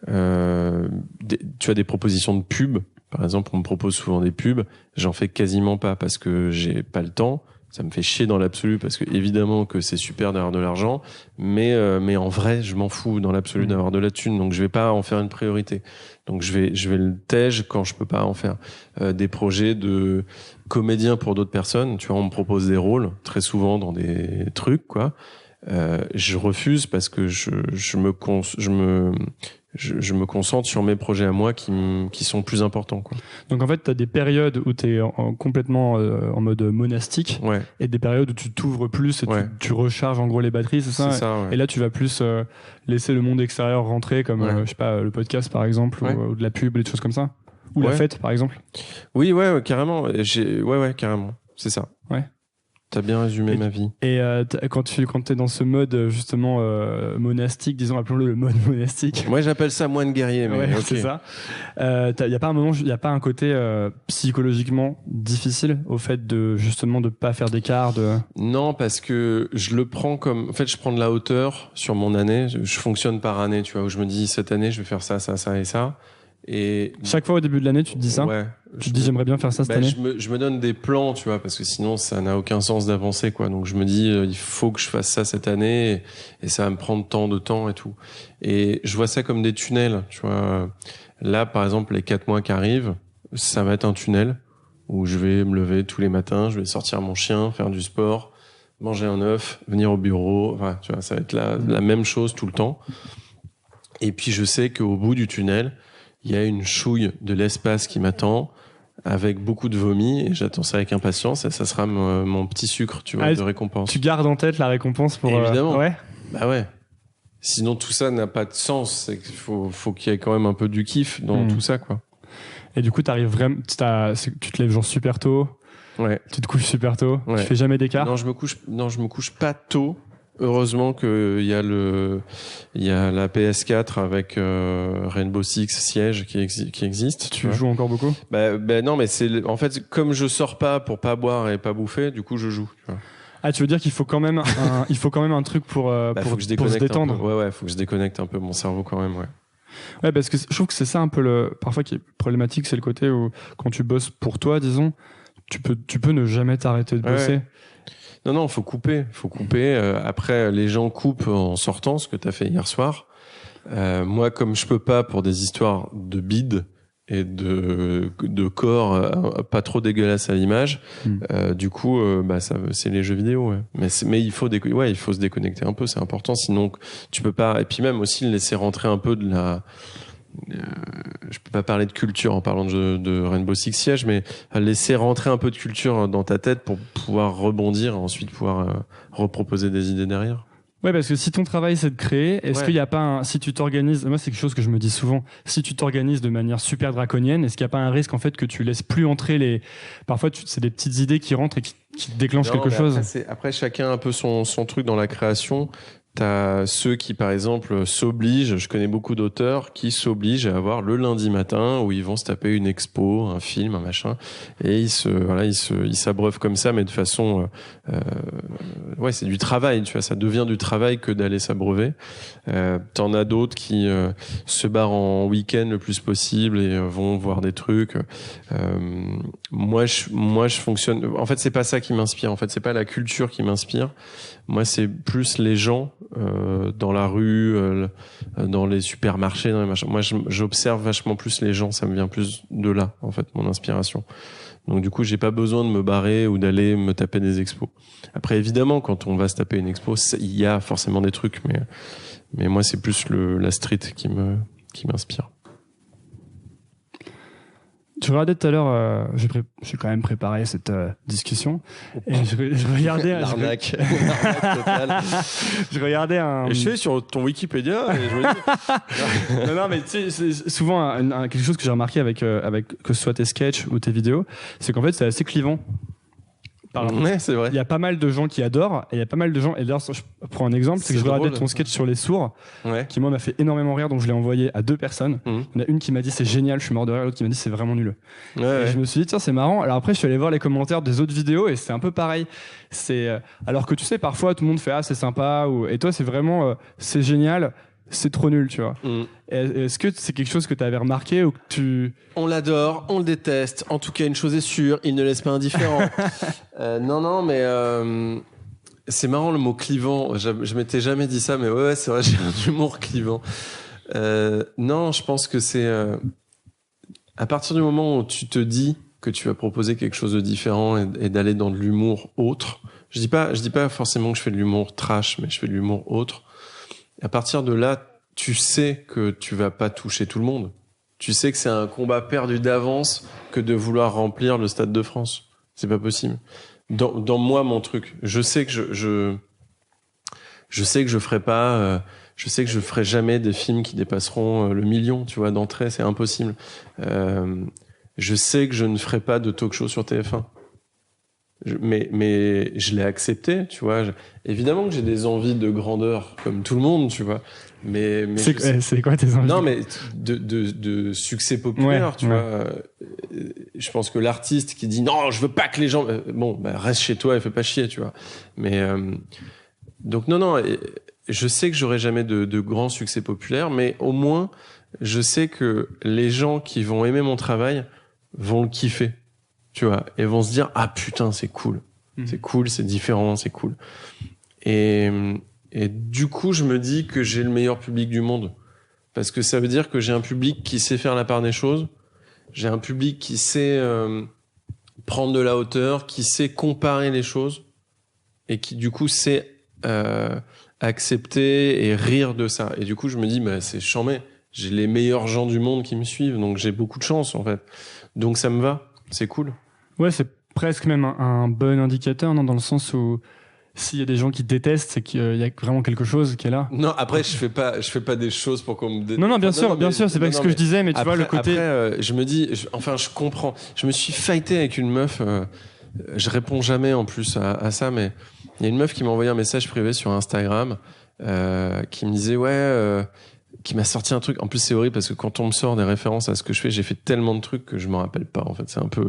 Tu as des propositions de pubs. Par exemple, on me propose souvent des pubs. J'en fais quasiment pas parce que j'ai pas le temps. Ça me fait chier dans l'absolu parce que évidemment que c'est super d'avoir de l'argent, mais en vrai, je m'en fous dans l'absolu d'avoir de la thune, donc je vais pas en faire une priorité. Donc je vais le tège quand je peux pas en faire. Des projets de comédien pour d'autres personnes, tu vois, on me propose des rôles très souvent dans des trucs, quoi. Je refuse parce que je me concentre sur mes projets à moi qui sont plus importants, quoi. Donc en fait, tu as des périodes où tu es complètement en mode monastique, ouais. Et des périodes où tu t'ouvres plus et tu recharges en gros les batteries, c'est ça? C'est ça, ouais. Et là, tu vas plus laisser le monde extérieur rentrer, comme je sais pas, le podcast par exemple, ou de la pub, des choses comme ça, ou la fête par exemple. Oui, ouais, carrément. Carrément. C'est ça. Ouais. T'as bien résumé ma vie. Et quand t'es dans ce mode justement monastique, disons, appelons-le le mode monastique. Moi, j'appelle ça moine guerrier, mais ouais, okay. C'est ça. Y a pas un moment, y a pas un côté psychologiquement difficile au fait de justement de pas faire d'écart de. Non, parce que je le prends comme, en fait, je prends de la hauteur sur mon année. Je fonctionne par année, tu vois, où je me dis cette année, je vais faire ça, ça, ça et ça. Et chaque fois au début de l'année, tu te dis ça. Ouais. Tu te dis j'aimerais bien faire ça cette année. Je me donne des plans, tu vois, parce que sinon ça n'a aucun sens d'avancer, quoi. Donc je me dis il faut que je fasse ça cette année et ça va me prendre tant de temps et tout. Et je vois ça comme des tunnels, tu vois. Là, par exemple, les 4 mois qui arrivent, ça va être un tunnel où je vais me lever tous les matins, je vais sortir mon chien, faire du sport, manger un œuf, venir au bureau. Enfin, tu vois, ça va être la même chose tout le temps. Et puis je sais qu'au bout du tunnel, il y a une chouille de l'espace qui m'attend avec beaucoup de vomi et j'attends ça avec impatience et ça sera mon petit sucre, tu vois, de récompense. Tu gardes en tête la récompense pour... Évidemment. Ouais. Bah ouais. Sinon tout ça n'a pas de sens, c'est qu'il faut qu'il y ait quand même un peu du kiff dans tout ça, quoi. Et du coup, t'arrives vraiment, tu te lèves genre super tôt. Ouais. Tu te couches super tôt. Ouais. Tu fais jamais d'écart. Non, je me couche pas tôt. Heureusement qu'il y a la PS4 avec Rainbow Six Siege qui existe. Tu joues encore beaucoup? Bah non, mais en fait comme je sors pas pour pas boire et pas bouffer, du coup je joue. Tu vois. Ah, tu veux dire qu'il faut quand même un truc pour se détendre. Ouais, faut que je déconnecte un peu mon cerveau quand même, ouais. Ouais, parce que je trouve que c'est ça un peu parfois qui est problématique, c'est le côté où quand tu bosses pour toi, disons, tu peux ne jamais t'arrêter de bosser. Ouais. Non, faut couper. Après, les gens coupent en sortant, ce que t'as fait hier soir. Moi, comme je peux pas pour des histoires de bide et de corps pas trop dégueulasse à l'image, du coup, c'est les jeux vidéo. Ouais. Mais il faut se déconnecter un peu, c'est important. Sinon, tu peux pas. Et puis même aussi laisser rentrer un peu de la. Je peux pas parler de culture en parlant de Rainbow Six Siege, mais laisser rentrer un peu de culture dans ta tête pour pouvoir rebondir et ensuite pouvoir reproposer des idées derrière. Ouais, parce que si ton travail c'est de créer, est-ce qu'il y a pas si tu t'organises, moi c'est quelque chose que je me dis souvent, si tu t'organises de manière super draconienne, est-ce qu'il n'y a pas un risque en fait que tu laisses plus entrer parfois c'est des petites idées qui rentrent et qui déclenchent quelque chose. Après chacun a un peu son truc dans la création. T'as ceux qui, par exemple, s'obligent, je connais beaucoup d'auteurs qui s'obligent à avoir le lundi matin où ils vont se taper une expo, un film, un machin, et ils s'abreuvent comme ça, mais de façon, c'est du travail, tu vois, ça devient du travail que d'aller s'abreuver. T'en as d'autres qui se barrent en week-end le plus possible et vont voir des trucs. Moi, je fonctionne. En fait, c'est pas ça qui m'inspire. En fait, c'est pas la culture qui m'inspire. Moi, c'est plus les gens dans la rue, dans les supermarchés, dans les machins. Moi, j'observe vachement plus les gens. Ça me vient plus de là, en fait, mon inspiration. Donc, du coup, j'ai pas besoin de me barrer ou d'aller me taper des expos. Après, évidemment, quand on va se taper une expo, il y a forcément des trucs, mais moi, c'est plus la street qui m'inspire. Tu regardais tout à l'heure, j'ai quand même préparé cette discussion et je regardais l'arnaque totale. Je regardais un. Et je suis sur ton Wikipédia et je me dis. non, mais tu sais, c'est souvent quelque chose que j'ai remarqué avec que ce soit tes sketchs ou tes vidéos, c'est qu'en fait c'est assez clivant. Ouais, c'est vrai. Il y a pas mal de gens qui adorent et il y a pas mal de gens. Et d'ailleurs, je prends un exemple, c'est que je regardais ton sketch sur les sourds, qui moi m'a fait énormément rire, donc je l'ai envoyé à 2 personnes. Il y en a une qui m'a dit c'est génial, je suis mort de rire, l'autre qui m'a dit c'est vraiment nul. Et je me suis dit tiens c'est marrant. Alors après je suis allé voir les commentaires des autres vidéos et c'est un peu pareil. Alors que tu sais parfois tout le monde fait ah c'est sympa et toi c'est vraiment c'est génial. C'est trop nul, tu vois. Est-ce que c'est quelque chose que tu avais remarqué ou que tu... On l'adore, on le déteste. En tout cas, une chose est sûre, il ne laisse pas indifférent. Non, mais c'est marrant le mot clivant. Je m'étais jamais dit ça, mais ouais, c'est vrai, j'ai un humour clivant. Non, je pense que c'est à partir du moment où tu te dis que tu vas proposer quelque chose de différent et d'aller dans de l'humour autre. Je dis pas forcément que je fais de l'humour trash, mais je fais de l'humour autre. À partir de là, tu sais que tu vas pas toucher tout le monde. Tu sais que c'est un combat perdu d'avance que de vouloir remplir le Stade de France. C'est pas possible. Dans moi, mon truc, je sais que je sais que je ferai pas, je sais que je ferai jamais des films qui dépasseront le million, tu vois, d'entrée, c'est impossible. Je sais que je ne ferai pas de talk-show sur TF1. Mais je l'ai accepté, tu vois. Évidemment que j'ai des envies de grandeur, comme tout le monde, tu vois. Mais c'est quoi tes envies? Non, mais de succès populaire, tu vois. Je pense que l'artiste qui dit non, je veux pas que les gens, reste chez toi et fais pas chier, tu vois. Mais donc non, je sais que j'aurai jamais de grands succès populaires, mais au moins je sais que les gens qui vont aimer mon travail vont le kiffer, tu vois, et vont se dire ah putain c'est cool, c'est cool, c'est différent, c'est cool. Et du coup, je me dis que j'ai le meilleur public du monde. Parce que ça veut dire que j'ai un public qui sait faire la part des choses. J'ai un public qui sait prendre de la hauteur, qui sait comparer les choses. Et qui, du coup, sait accepter et rire de ça. Et du coup, je me dis, c'est chambé. J'ai les meilleurs gens du monde qui me suivent. Donc, j'ai beaucoup de chance, en fait. Donc, ça me va. C'est cool. Ouais, c'est presque même un bon indicateur, non, dans le sens où s'il y a des gens qui détestent, c'est qu'il y a vraiment quelque chose qui est là. Non, après, je fais pas des choses pour qu'on me déteste. Non, bien sûr, c'est pas ce que je disais, mais tu vois, le côté... Après, je me dis, je comprends. Je me suis fighté avec une meuf, je réponds jamais en plus à ça, mais il y a une meuf qui m'a envoyé un message privé sur Instagram, qui me disait, qui m'a sorti un truc. En plus, c'est horrible parce que quand on me sort des références à ce que je fais, j'ai fait tellement de trucs que je m'en rappelle pas, en fait. C'est un peu...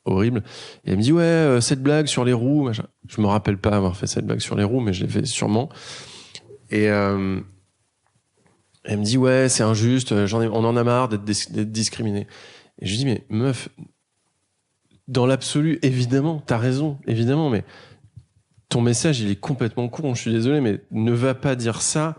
horrible. Et elle me dit cette blague sur les roues, machin. Je me rappelle pas avoir fait cette blague sur les roues, mais je l'ai fait sûrement. Et elle me dit c'est injuste, on en a marre d'être discriminé. Et je lui dis mais meuf, dans l'absolu, évidemment, t'as raison, évidemment, mais ton message il est complètement con. Je suis désolé, mais ne va pas dire ça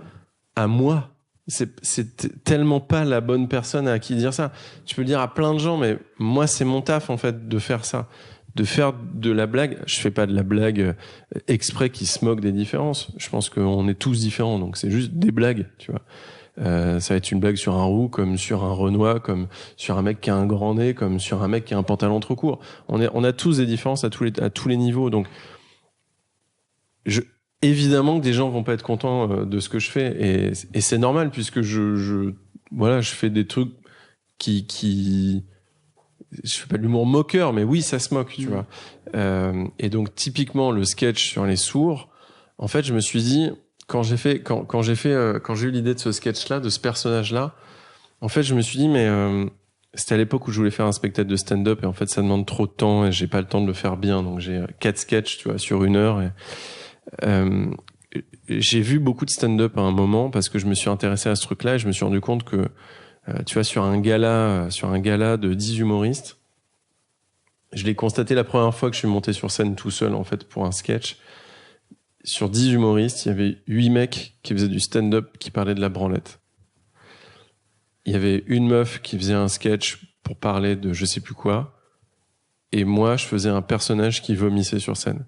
à moi. C'est tellement pas la bonne personne à qui dire ça. Tu peux le dire à plein de gens, mais moi, c'est mon taf, en fait, de faire ça. De faire de la blague. Je fais pas de la blague exprès qui se moque des différences. Je pense qu'on est tous différents, donc c'est juste des blagues, tu vois. Ça va être une blague sur un roux, comme sur un Renoir, comme sur un mec qui a un grand nez, comme sur un mec qui a un pantalon trop court. On a tous des différences à tous les niveaux, donc évidemment que des gens vont pas être contents de ce que je fais et c'est normal puisque je fais des trucs qui je fais pas de l'humour moqueur mais oui ça se moque tu vois et donc typiquement le sketch sur les sourds en fait je me suis dit quand j'ai eu l'idée de ce sketch là de ce personnage là en fait je me suis dit mais c'était à l'époque où je voulais faire un spectacle de stand-up et en fait ça demande trop de temps et j'ai pas le temps de le faire bien donc j'ai 4 sketchs tu vois sur 1 heure et j'ai vu beaucoup de stand-up à un moment parce que je me suis intéressé à ce truc-là et je me suis rendu compte que tu vois sur un gala de 10 humoristes, je l'ai constaté la première fois que je suis monté sur scène tout seul en fait pour un sketch. Sur 10 humoristes, il y avait 8 mecs qui faisaient du stand-up qui parlaient de la branlette. Il y avait une meuf qui faisait un sketch pour parler de je sais plus quoi et moi je faisais un personnage qui vomissait sur scène.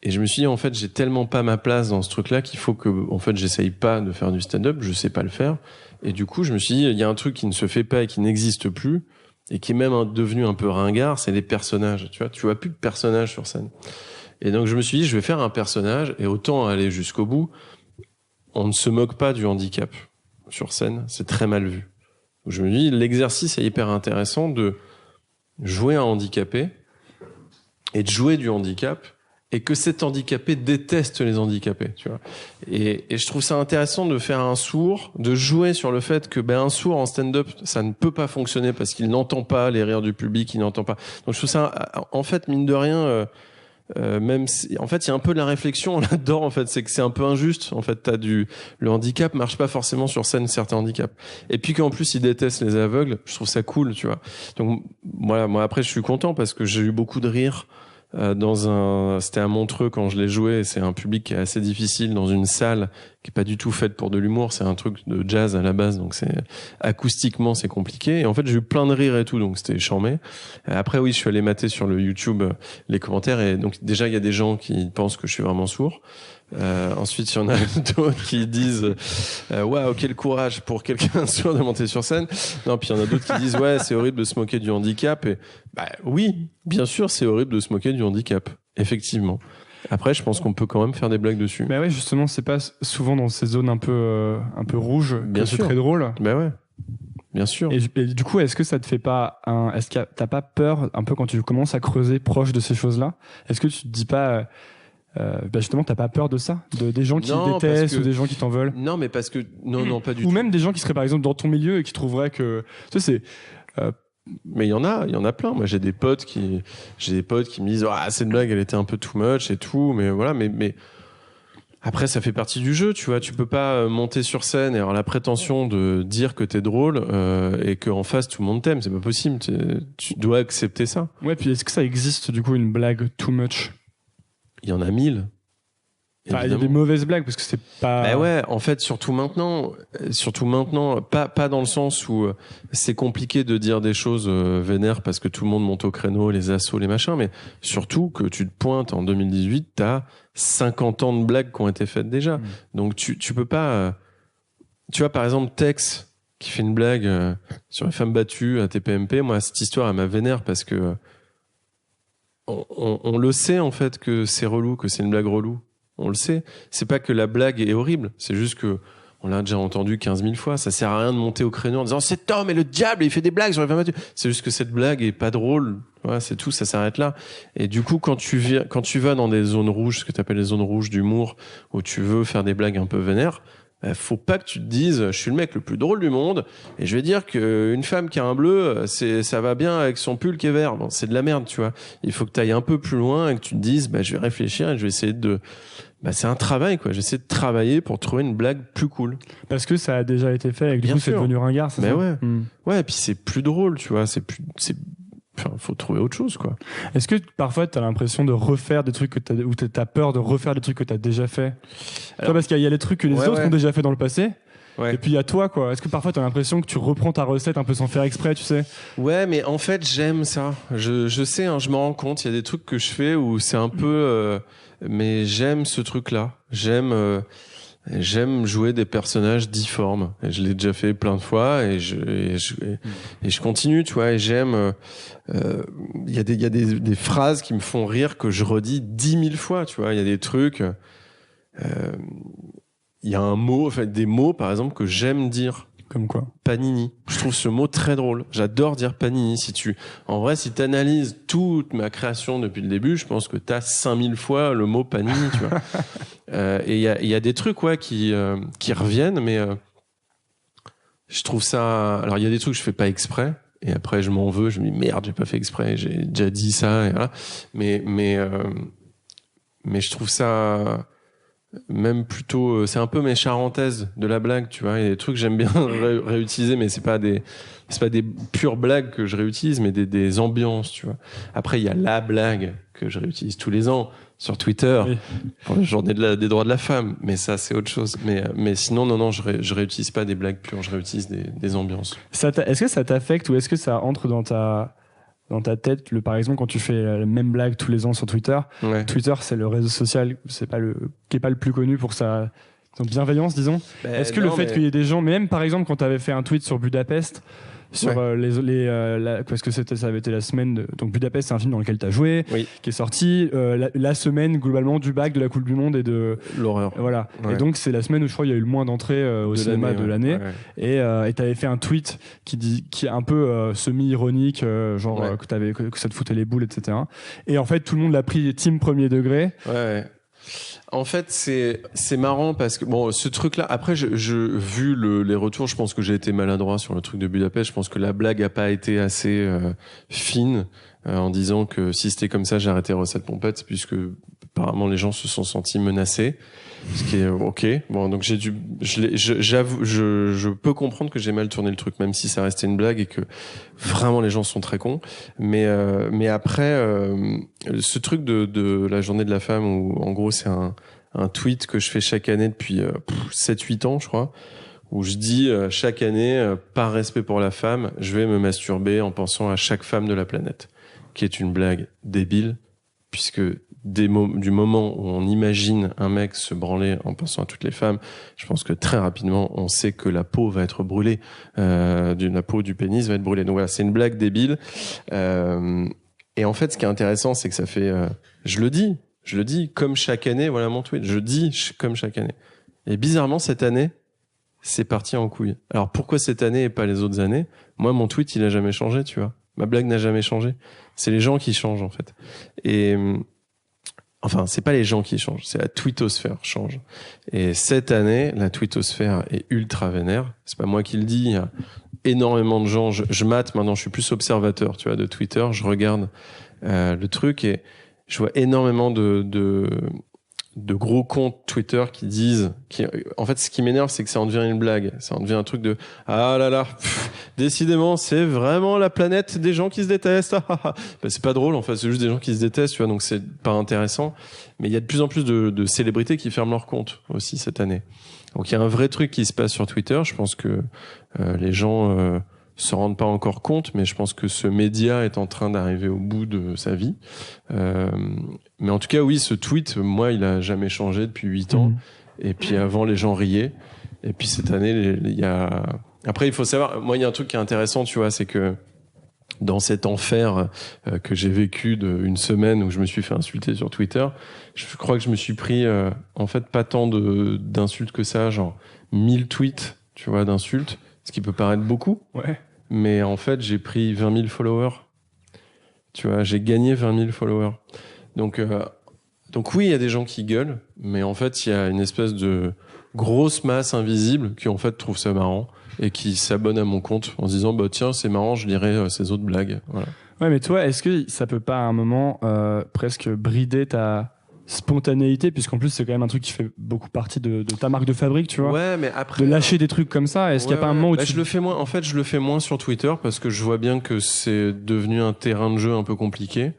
Et je me suis dit, en fait, j'ai tellement pas ma place dans ce truc-là qu'il faut que, en fait, j'essaye pas de faire du stand-up, je sais pas le faire. Et du coup, je me suis dit, il y a un truc qui ne se fait pas et qui n'existe plus, et qui est même devenu un peu ringard, c'est les personnages. Tu vois plus de personnages sur scène. Et donc, je me suis dit, je vais faire un personnage, et autant aller jusqu'au bout. On ne se moque pas du handicap sur scène, c'est très mal vu. Donc, je me dis, l'exercice est hyper intéressant de jouer un handicapé, et de jouer du handicap, et que cet handicapé déteste les handicapés, tu vois. Et je trouve ça intéressant de faire un sourd, de jouer sur le fait que un sourd en stand-up, ça ne peut pas fonctionner parce qu'il n'entend pas les rires du public, il n'entend pas. Donc je trouve ça, en fait, mine de rien, même si, en fait, il y a un peu de la réflexion là-dedans, en fait, c'est que c'est un peu injuste. En fait, le handicap marche pas forcément sur scène, certains handicaps. Et puis qu'en plus, ils détestent les aveugles, je trouve ça cool, tu vois. Donc voilà, moi après, je suis content parce que j'ai eu beaucoup de rires. C'était à Montreux quand je l'ai joué, c'est un public qui est assez difficile dans une salle qui est pas du tout faite pour de l'humour, c'est un truc de jazz à la base, donc acoustiquement c'est compliqué, et en fait j'ai eu plein de rires et tout, donc c'était charmé. Après oui, je suis allé mater sur le YouTube les commentaires, et donc déjà il y a des gens qui pensent que je suis vraiment sourd. Ensuite, il y en a d'autres qui disent waouh, quel courage pour quelqu'un sourd de monter sur scène. Non, puis il y en a d'autres qui disent ouais, c'est horrible de se moquer du handicap. Et oui, bien sûr, c'est horrible de se moquer du handicap, effectivement. Après, je pense qu'on peut quand même faire des blagues dessus. Mais ouais, justement, c'est pas souvent dans ces zones un peu rouges que c'est très drôle. Ouais. bien sûr. Et du coup, est-ce que ça te fait pas est-ce que t'as pas peur un peu quand tu commences à creuser proche de ces choses-là? Est-ce que tu te dis pas, justement, t'as pas peur de ça, des gens qui détestent ou des gens qui t'en veulent? Non, mais parce que non, pas du ou tout. même des gens qui seraient par exemple dans ton milieu et qui trouveraient que, tu sais, mais il y en a plein. Moi, j'ai des potes qui me disent, ah, cette blague, elle était un peu too much et tout, mais voilà, mais après, ça fait partie du jeu, tu vois. Tu peux pas monter sur scène et avoir la prétention de dire que t'es drôle et qu'en face tout le monde t'aime. C'est pas possible. Tu dois accepter ça. Ouais. Puis est-ce que ça existe du coup une blague too much? Il y en a 1000. Enfin, il y a des mauvaises blagues parce que c'est pas. Bah ouais, en fait, surtout maintenant, pas dans le sens où c'est compliqué de dire des choses vénères parce que tout le monde monte au créneau, les assos, les machins, mais surtout que tu te pointes en 2018, t'as 50 ans de blagues qui ont été faites déjà. Donc tu peux pas. Tu vois, par exemple, Tex qui fait une blague sur les femmes battues à TPMP. Moi, cette histoire, elle m'a vénère parce que on le sait en fait que c'est relou, que c'est une blague relou. On le sait. C'est pas que la blague est horrible. C'est juste que on l'a déjà entendu 15 000 fois. Ça sert à rien de monter au créneau en disant cet homme est le diable et il fait des blagues sur les femmes battues. C'est juste que cette blague est pas drôle. Voilà, c'est tout. Ça s'arrête là. Et du coup, quand tu vas dans des zones rouges, ce que tu appelles les zones rouges d'humour, où tu veux faire des blagues un peu vénères, faut pas que tu te dises je suis le mec le plus drôle du monde et je vais dire qu'une femme qui a un bleu ça va bien avec son pull qui est vert. Bon, c'est de la merde, tu vois. Il faut que tu ailles un peu plus loin et que tu te dises je vais réfléchir et je vais essayer c'est un travail, quoi. J'essaie de travailler pour trouver une blague plus cool. Parce que ça a déjà été fait et que du coup c'est devenu ringard, c'est ça? Ouais. Ouais, et puis c'est plus drôle, tu vois. Faut trouver autre chose, quoi. Est-ce que parfois t'as l'impression de refaire des trucs ou t'as peur de refaire des trucs que t'as déjà fait? Alors, parce qu'il y a les trucs que les autres ont déjà fait dans le passé. Ouais. Et puis il y a toi, quoi. Est-ce que parfois t'as l'impression que tu reprends ta recette un peu sans faire exprès, tu sais? Ouais, mais en fait j'aime ça. Je sais, hein, je me rends compte. Il y a des trucs que je fais où c'est un peu, mais j'aime ce truc-là. J'aime jouer des personnages difformes. Et je l'ai déjà fait plein de fois et je continue, tu vois. Et j'aime. Il y a des phrases qui me font rire que je redis 10 000 fois, tu vois. Il y a des trucs. Il y a un mot, enfin des mots par exemple que j'aime dire. Comme quoi? Panini. Je trouve ce mot très drôle. J'adore dire panini. En vrai, si t'analyses toute ma création depuis le début, je pense que t'as 5000 fois le mot panini, tu vois. Et il y a des trucs, qui reviennent, mais je trouve ça. Alors, il y a des trucs que je fais pas exprès. Et après, je m'en veux. Je me dis merde, j'ai pas fait exprès. J'ai déjà dit ça. Et voilà. Mais je trouve ça. Même plutôt, c'est un peu mes charentaises de la blague, tu vois. Il y a des trucs que j'aime bien réutiliser, mais c'est pas des pures blagues que je réutilise, mais des ambiances, tu vois. Après, il y a la blague que je réutilise tous les ans sur Twitter pour la journée des droits de la femme, mais ça c'est autre chose. Mais sinon, non, je réutilise pas des blagues pures, je réutilise des ambiances. Est-ce que ça t'affecte ou est-ce que ça entre dans ta tête, par exemple, quand tu fais la même blague tous les ans sur Twitter? Twitter, c'est le réseau social, qui est pas le plus connu pour sa bienveillance, disons. Est-ce que le fait qu'il y ait des gens, même par exemple quand tu avais fait un tweet sur Budapest, sur parce que ça avait été la semaine donc Budapest, c'est un film dans lequel tu as joué, qui est sorti la semaine globalement du bac, de la Coupe du Monde et de l'horreur. Voilà. Et donc c'est la semaine où je crois il y a eu le moins d'entrées au cinéma de l'année. Et tu avais fait un tweet qui est un peu semi-ironique, que ça te foutait les boules, etc. Et en fait tout le monde l'a pris team premier degré. Ouais. En fait, c'est marrant parce que ce truc-là. Après, vu les retours, je pense que j'ai été maladroit sur le truc de Budapest. Je pense que la blague a pas été assez fine en disant que si c'était comme ça, j'arrêtais Recette Pompette, puisque apparemment les gens se sont sentis menacés. Ce qui est ok. Bon, donc j'avoue, je peux comprendre que j'ai mal tourné le truc, même si ça restait une blague et que vraiment les gens sont très cons. Mais après, ce truc de la journée de la femme où en gros c'est un tweet que je fais chaque année depuis 7-8 ans, je crois, où je dis chaque année, par respect pour la femme, je vais me masturber en pensant à chaque femme de la planète, qui est une blague débile, puisque du moment où on imagine un mec se branler en pensant à toutes les femmes, je pense que très rapidement, on sait que la peau va être brûlée, la peau du pénis va être brûlée. Donc voilà, c'est une blague débile. Et en fait, ce qui est intéressant, c'est que ça fait, je le dis comme chaque année, voilà mon tweet, je dis comme chaque année. Et bizarrement, cette année, c'est parti en couille. Alors pourquoi cette année et pas les autres années? Moi, mon tweet, il a jamais changé, tu vois. Ma blague n'a jamais changé. C'est les gens qui changent, en fait. Et enfin, c'est pas les gens qui changent, c'est la twittosphère change. Et cette année, la twittosphère est ultra vénère. C'est pas moi qui le dis. Il y a énormément de gens. Je mate maintenant. Je suis plus observateur, tu vois, de Twitter. Je regarde le truc et je vois énormément de gros comptes Twitter qui disent, en fait, ce qui m'énerve, c'est que ça en devient une blague. Ça en devient un truc de, ah là là, décidément, c'est vraiment la planète des gens qui se détestent. Ben, c'est pas drôle, en fait, c'est juste des gens qui se détestent, tu vois, donc c'est pas intéressant. Mais il y a de plus en plus de célébrités qui ferment leur compte aussi cette année. Donc il y a un vrai truc qui se passe sur Twitter. Je pense que les gens se rendent pas encore compte, mais je pense que ce média est en train d'arriver au bout de sa vie. Mais en tout cas, oui, ce tweet, moi, il a jamais changé depuis 8 ans. Et puis avant, les gens riaient. Et puis cette année, il y a... Après, il faut savoir, moi, il y a un truc qui est intéressant, tu vois, c'est que dans cet enfer que j'ai vécu d'une semaine où je me suis fait insulter sur Twitter, je crois que je me suis pris, en fait, pas tant d'insultes que ça, genre 1000 tweets, tu vois, d'insultes. Ce qui peut paraître beaucoup, ouais. Mais en fait, j'ai pris 20 000 followers. Tu vois, j'ai gagné 20 000 followers. Donc oui, il y a des gens qui gueulent, mais en fait, il y a une espèce de grosse masse invisible qui en fait trouve ça marrant et qui s'abonne à mon compte en se disant bah tiens, c'est marrant, je lirai ces autres blagues. Voilà. Ouais, mais toi, est-ce que ça peut pas à un moment presque brider ta spontanéité, puisqu'en plus c'est quand même un truc qui fait beaucoup partie de ta marque de fabrique, tu vois. Ouais, mais après de lâcher des trucs comme ça, est-ce qu'il y a pas un moment où je le fais moins. En fait, je le fais moins sur Twitter parce que je vois bien que c'est devenu un terrain de jeu un peu compliqué.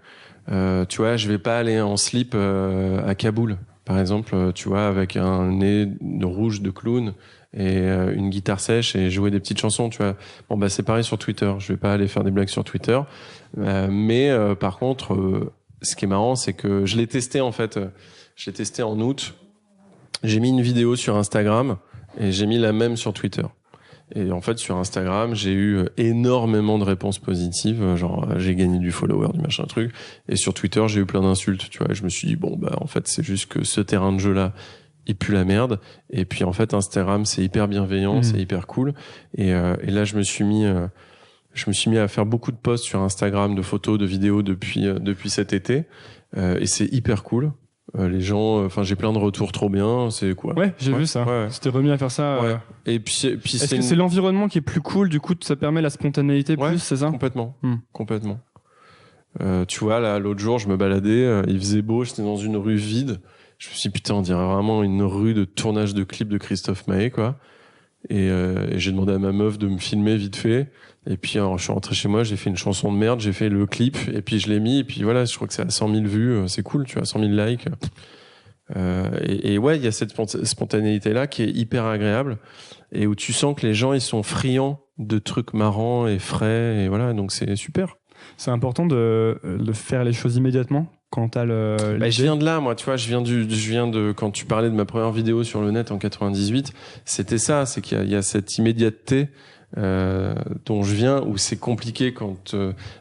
Tu vois, je vais pas aller en slip à Kaboul, par exemple, tu vois, avec un nez rouge de clown et une guitare sèche et jouer des petites chansons, tu vois. Bon bah c'est pareil sur Twitter. Je vais pas aller faire des blagues sur Twitter, mais par contre. Ce qui est marrant, c'est que je l'ai testé en fait. Je l'ai testé en août. J'ai mis une vidéo sur Instagram et j'ai mis la même sur Twitter. Et en fait, sur Instagram, j'ai eu énormément de réponses positives. Genre, j'ai gagné du follower, du machin truc. Et sur Twitter, j'ai eu plein d'insultes. Tu vois, et je me suis dit bon bah en fait, c'est juste que ce terrain de jeu là, il pue la merde. Et puis en fait, Instagram, c'est hyper bienveillant, c'est hyper cool. Et là, je me suis mis à faire beaucoup de posts sur Instagram, de photos, de vidéos depuis cet été, et c'est hyper cool. Les gens, enfin, j'ai plein de retours trop bien. C'est quoi? Ouais, j'ai vu ça. Ouais. C'était remis à faire ça. Ouais. Et puis est-ce que c'est l'environnement qui est plus cool? Du coup, ça permet la spontanéité plus, c'est ça? Complètement. Complètement. Tu vois, là, l'autre jour, je me baladais, il faisait beau, j'étais dans une rue vide. Je me suis dit, putain, on dirait vraiment une rue de tournage de clip de Christophe Maé, quoi. Et j'ai demandé à ma meuf de me filmer vite fait. Et puis alors, je suis rentré chez moi, j'ai fait une chanson de merde, j'ai fait le clip, et puis je l'ai mis, et puis voilà, je crois que c'est à 100 000 vues, c'est cool, tu vois, 100 000 likes. Et ouais, il y a cette spontanéité-là qui est hyper agréable, et où tu sens que les gens, ils sont friands de trucs marrants et frais, et voilà, donc c'est super. C'est important de faire les choses immédiatement quand t'as je viens de là, moi, tu vois, je viens de quand tu parlais de ma première vidéo sur le net en 98, c'était ça, c'est qu'il y a cette immédiateté dont je viens, où c'est compliqué quand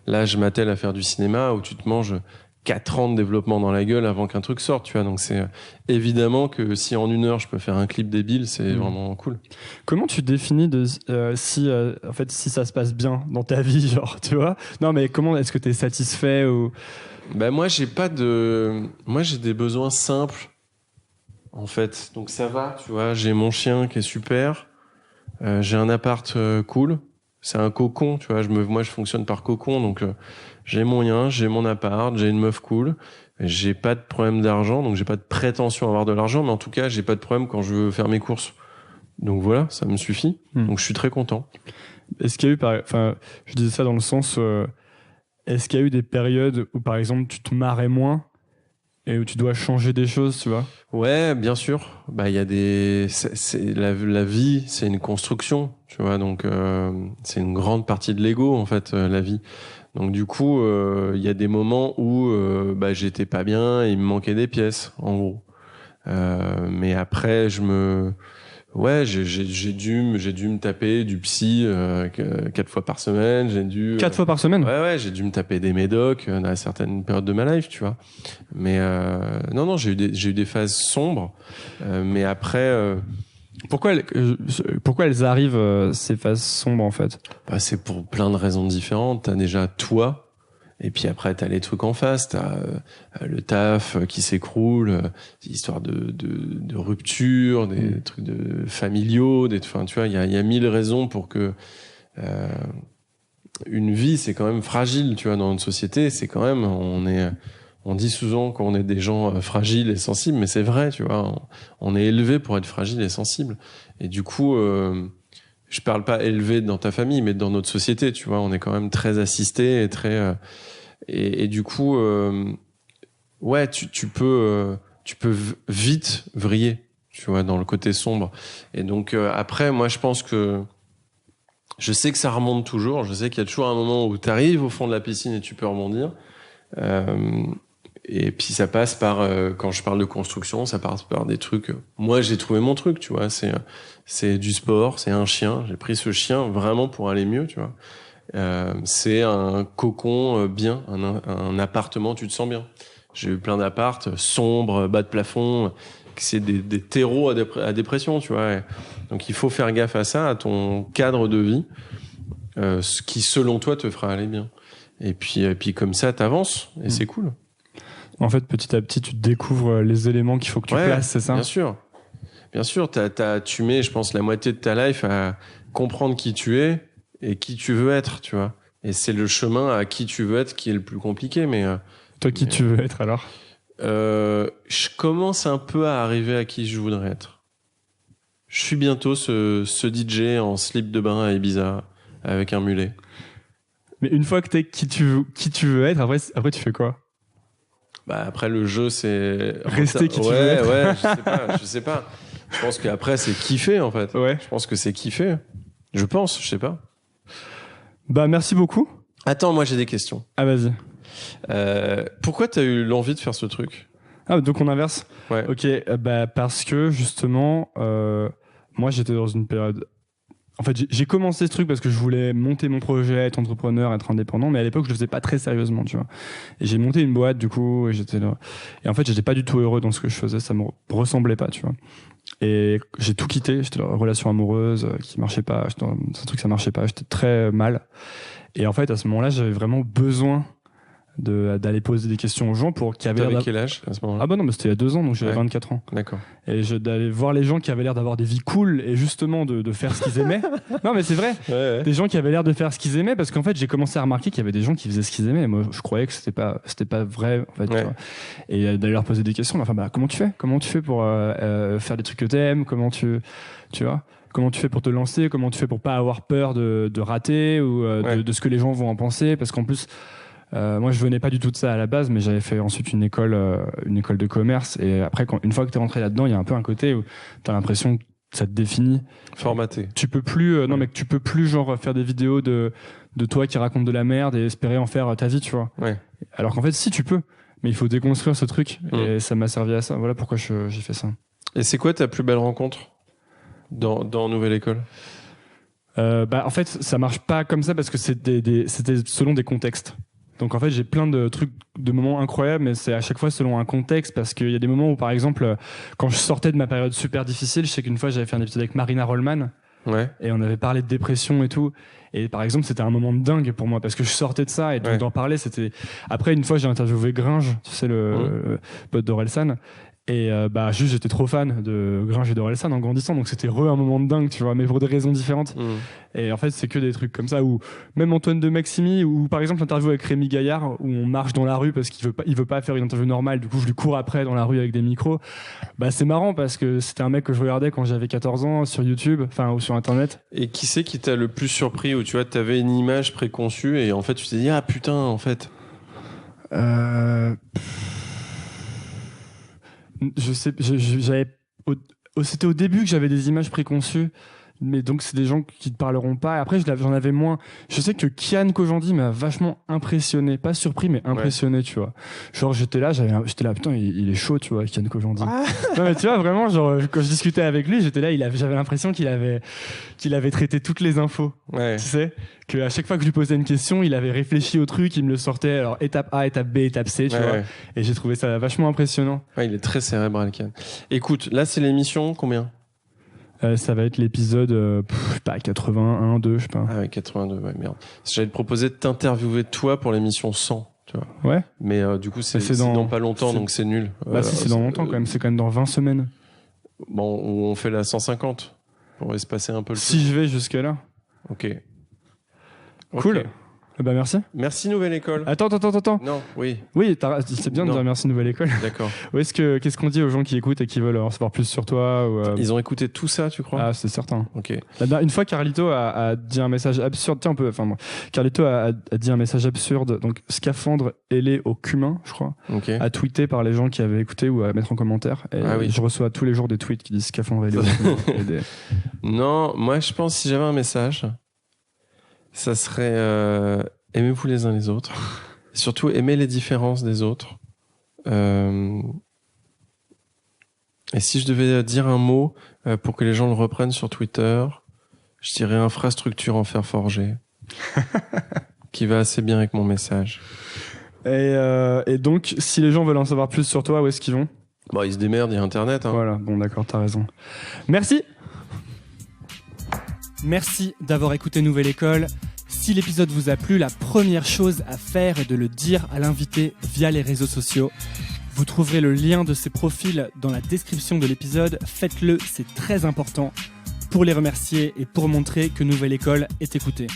là je m'attelle à faire du cinéma, où tu te manges 4 ans de développement dans la gueule avant qu'un truc sorte, tu vois. Donc c'est évidemment que si en 1 heure je peux faire un clip débile, c'est vraiment cool. Comment tu définis si en fait si ça se passe bien dans ta vie, genre, tu vois? Non, mais comment est-ce que t'es satisfait ou? Moi j'ai des besoins simples en fait, donc ça va, tu vois. J'ai mon chien qui est super. J'ai un appart cool, c'est un cocon, tu vois. Moi, je fonctionne par cocon, donc j'ai mon appart, j'ai une meuf cool. J'ai pas de problème d'argent, donc j'ai pas de prétention à avoir de l'argent, mais en tout cas, j'ai pas de problème quand je veux faire mes courses. Donc voilà, ça me suffit. Donc je suis très content. Est-ce qu'il y a eu, je disais ça dans le sens, est-ce qu'il y a eu des périodes où, par exemple, tu te marrais moins? Et où tu dois changer des choses, tu vois? Ouais, bien sûr. Il y a la vie, c'est une construction, tu vois. Donc, c'est une grande partie de l'ego, en fait, la vie. Donc, du coup, il y a des moments où, j'étais pas bien et il me manquait des pièces, en gros. Mais après, j'ai dû me taper du psy 4 fois par semaine. 4 fois par semaine? Ouais, j'ai dû me taper des médocs dans certaines périodes de ma life, tu vois. Mais non, j'ai eu des phases sombres. Mais après, Pourquoi elles arrivent, ces phases sombres, en fait? Bah, c'est pour plein de raisons différentes. T'as déjà toi, et puis après t'as les trucs en face, t'as le taf qui s'écroule, des histoires de rupture, des trucs de familiaux, enfin tu vois, il y a 1000 raisons pour que une vie, c'est quand même fragile, tu vois, dans une société, c'est quand même, on dit souvent qu'on est des gens fragiles et sensibles, mais c'est vrai, tu vois, on est élevé pour être fragile et sensible. Et du coup, je parle pas élevé dans ta famille, mais dans notre société, tu vois, on est quand même très assisté et très, et du coup, ouais, tu peux vite vriller, tu vois, dans le côté sombre. Et donc après, moi, je sais que ça remonte toujours. Je sais qu'il y a toujours un moment où tu arrives au fond de la piscine et tu peux rebondir. Et puis ça passe par, quand je parle de construction, ça passe par des trucs. Moi, j'ai trouvé mon truc, tu vois. C'est du sport, c'est un chien. J'ai pris ce chien vraiment pour aller mieux, tu vois. C'est un cocon bien, un appartement, tu te sens bien. J'ai eu plein d'appartes sombres, bas de plafond. C'est des terreaux à dépression, tu vois. Donc il faut faire gaffe à ça, à ton cadre de vie, ce qui selon toi te fera aller bien. Et puis comme ça, t'avances et c'est cool. En fait, petit à petit, tu découvres les éléments qu'il faut que tu places, c'est ça? Bien sûr. Tu mets, je pense, la moitié de ta life à comprendre qui tu es et qui tu veux être, tu vois. Et c'est le chemin à qui tu veux être qui est le plus compliqué. Mais toi, tu veux être alors? Je commence un peu à arriver à qui je voudrais être. Je suis bientôt ce DJ en slip de bain à Ibiza avec un mulet. Mais une fois que t'es qui tu veux être, après tu fais quoi? Bah après le jeu c'est rester qui tu veux être. Ouais, je sais pas. Je pense qu'après c'est kiffer en fait. Ouais. Je pense que c'est kiffer. Je sais pas. Bah merci beaucoup. Attends, moi j'ai des questions. Ah vas-y. Pourquoi t'as eu l'envie de faire ce truc? Ah donc on inverse. Ouais. Ok, bah parce que justement, moi j'étais dans une période. En fait, j'ai commencé ce truc parce que je voulais monter mon projet, être entrepreneur, être indépendant, mais à l'époque je le faisais pas très sérieusement, tu vois. Et j'ai monté une boîte du coup, et j'étais là. Et en fait, j'étais pas du tout heureux dans ce que je faisais, ça me ressemblait pas, tu vois. Et j'ai tout quitté, j'étais dans une relation amoureuse qui marchait pas, c'est un truc ça marchait pas, j'étais très mal. Et en fait, à ce moment-là, j'avais vraiment besoin d'aller poser des questions aux gens pour qui avaient l'air quel âge à ce moment-là? Ah bah non, mais c'était il y a 2 ans, donc j'avais 24 ans. D'accord. Et d'aller voir les gens qui avaient l'air d'avoir des vies cool et justement de faire ce qu'ils aimaient. Non mais c'est vrai. Ouais. Des gens qui avaient l'air de faire ce qu'ils aimaient, parce qu'en fait j'ai commencé à remarquer qu'il y avait des gens qui faisaient ce qu'ils aimaient. Et moi je croyais que c'était pas vrai en fait. Ouais. Tu vois. Et d'aller leur poser des questions. Enfin bah comment tu fais pour faire des trucs que t'aimes? Comment tu vois? Comment tu fais pour te lancer? Comment tu fais pour pas avoir peur de rater ou de ce que les gens vont en penser? Parce qu'en plus moi, je venais pas du tout de ça à la base, mais j'avais fait ensuite une école de commerce. Et après, une fois que t'es rentré là-dedans, il y a un peu un côté où t'as l'impression que ça te définit. Formaté. Tu peux plus, non, mais tu peux plus genre faire des vidéos de toi qui raconte de la merde et espérer en faire ta vie, tu vois. Ouais. Alors qu'en fait, si tu peux, mais il faut déconstruire ce truc. Et ça m'a servi à ça. Voilà pourquoi j'ai fait ça. Et c'est quoi ta plus belle rencontre dans Nouvelle École? En fait, ça marche pas comme ça parce que c'était selon des contextes. Donc en fait j'ai plein de trucs, de moments incroyables, mais c'est à chaque fois selon un contexte, parce qu'il y a des moments où par exemple quand je sortais de ma période super difficile, je sais qu'une fois j'avais fait un épisode avec Marina Rollman, et on avait parlé de dépression et tout, et par exemple c'était un moment de dingue pour moi parce que je sortais de ça, et donc d'en parler c'était... Après une fois j'ai interviewé Gringe, tu sais le pote d'Orelsan, et juste j'étais trop fan de Gringe et d'Orelsan en grandissant, donc c'était un moment de dingue, tu vois, mais pour des raisons différentes. Et en fait c'est que des trucs comme ça, ou même Antoine de Maximi, ou par exemple l'interview avec Rémi Gaillard où on marche dans la rue parce qu'il veut pas faire une interview normale, du coup je lui cours après dans la rue avec des micros. C'est marrant parce que c'était un mec que je regardais quand j'avais 14 ans sur YouTube, ou sur internet. Et qui c'est qui t'a le plus surpris, où tu vois t'avais une image préconçue et en fait tu t'es dit ah putain en fait je sais, c'était au début que j'avais des images préconçues, mais donc c'est des gens qui te parleront pas. Après j'en avais moins. Je sais que Kian Kojandi m'a vachement impressionné, pas surpris mais impressionné, tu vois. Genre j'étais là putain il est chaud, tu vois, Kian Kojandi. Non mais tu vois vraiment, genre quand je discutais avec lui, j'étais là, j'avais l'impression qu'il avait traité toutes les infos. Tu sais, que à chaque fois que je lui posais une question, il avait réfléchi au truc, il me le sortait, alors étape A, étape B, étape C, tu vois. Et j'ai trouvé ça vachement impressionnant. Il est très cérébral, Kian. Écoute, là c'est l'émission combien? Ça va être l'épisode 81, 2, je sais pas. Ah ouais, 82, ouais, merde. J'allais te proposer de t'interviewer toi pour l'émission 100, tu vois. Ouais. Mais du coup, c'est dans dans pas longtemps, donc c'est nul. Si, c'est dans longtemps quand même. C'est quand même dans 20 semaines. Bon, on fait la 150 pour espacer un peu le Si truc. je vais jusque-là. Ok. Cool. Ok. Merci. Merci Nouvelle École. Attends. Non, oui. Oui, c'est bien de dire merci Nouvelle École. D'accord. Qu'est-ce qu'on dit aux gens qui écoutent et qui veulent en savoir plus sur toi ou, Ils ont écouté tout ça, tu crois? Ah, c'est certain. Ok. Une fois, Carlito a dit un message absurde. Tiens, Carlito a dit un message absurde. Donc, scaphandre ailé au cumin, je crois, à tweeter par les gens qui avaient écouté ou à mettre en commentaire. Et je reçois tous les jours des tweets qui disent scaphandre ailé au cumin. Non, moi, je pense si j'avais un message, ça serait aimez-vous les uns les autres. Et surtout, aimez les différences des autres. Et si je devais dire un mot pour que les gens le reprennent sur Twitter, je dirais infrastructure en fer forgé, qui va assez bien avec mon message. Et donc, si les gens veulent en savoir plus sur toi, où est-ce qu'ils vont? Bon, ils se démerdent, il y a Internet. Hein. Voilà, bon d'accord, t'as raison. Merci d'avoir écouté Nouvelle École. Si l'épisode vous a plu, la première chose à faire est de le dire à l'invité via les réseaux sociaux. Vous trouverez le lien de ses profils dans la description de l'épisode. Faites-le, c'est très important pour les remercier et pour montrer que Nouvelle École est écoutée.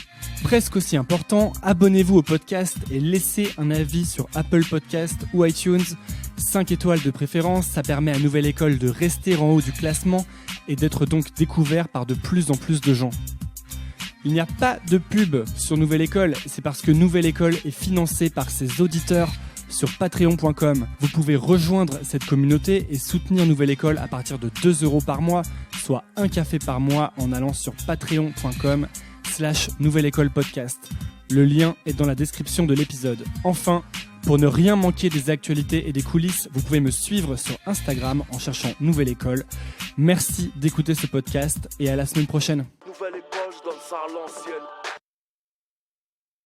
Presque aussi important, abonnez-vous au podcast et laissez un avis sur Apple Podcast ou iTunes. 5 étoiles de préférence, ça permet à Nouvelle École de rester en haut du classement et d'être donc découvert par de plus en plus de gens. Il n'y a pas de pub sur Nouvelle École, c'est parce que Nouvelle École est financée par ses auditeurs sur patreon.com. Vous pouvez rejoindre cette communauté et soutenir Nouvelle École à partir de 2 € par mois, soit un café par mois en allant sur patreon.com/Nouvelle École Podcast. Le lien est dans la description de l'épisode. Enfin, pour ne rien manquer des actualités et des coulisses, vous pouvez me suivre sur Instagram en cherchant Nouvelle École. Merci d'écouter ce podcast et à la semaine prochaine. Nouvelle école, je donne ça à l'ancienne.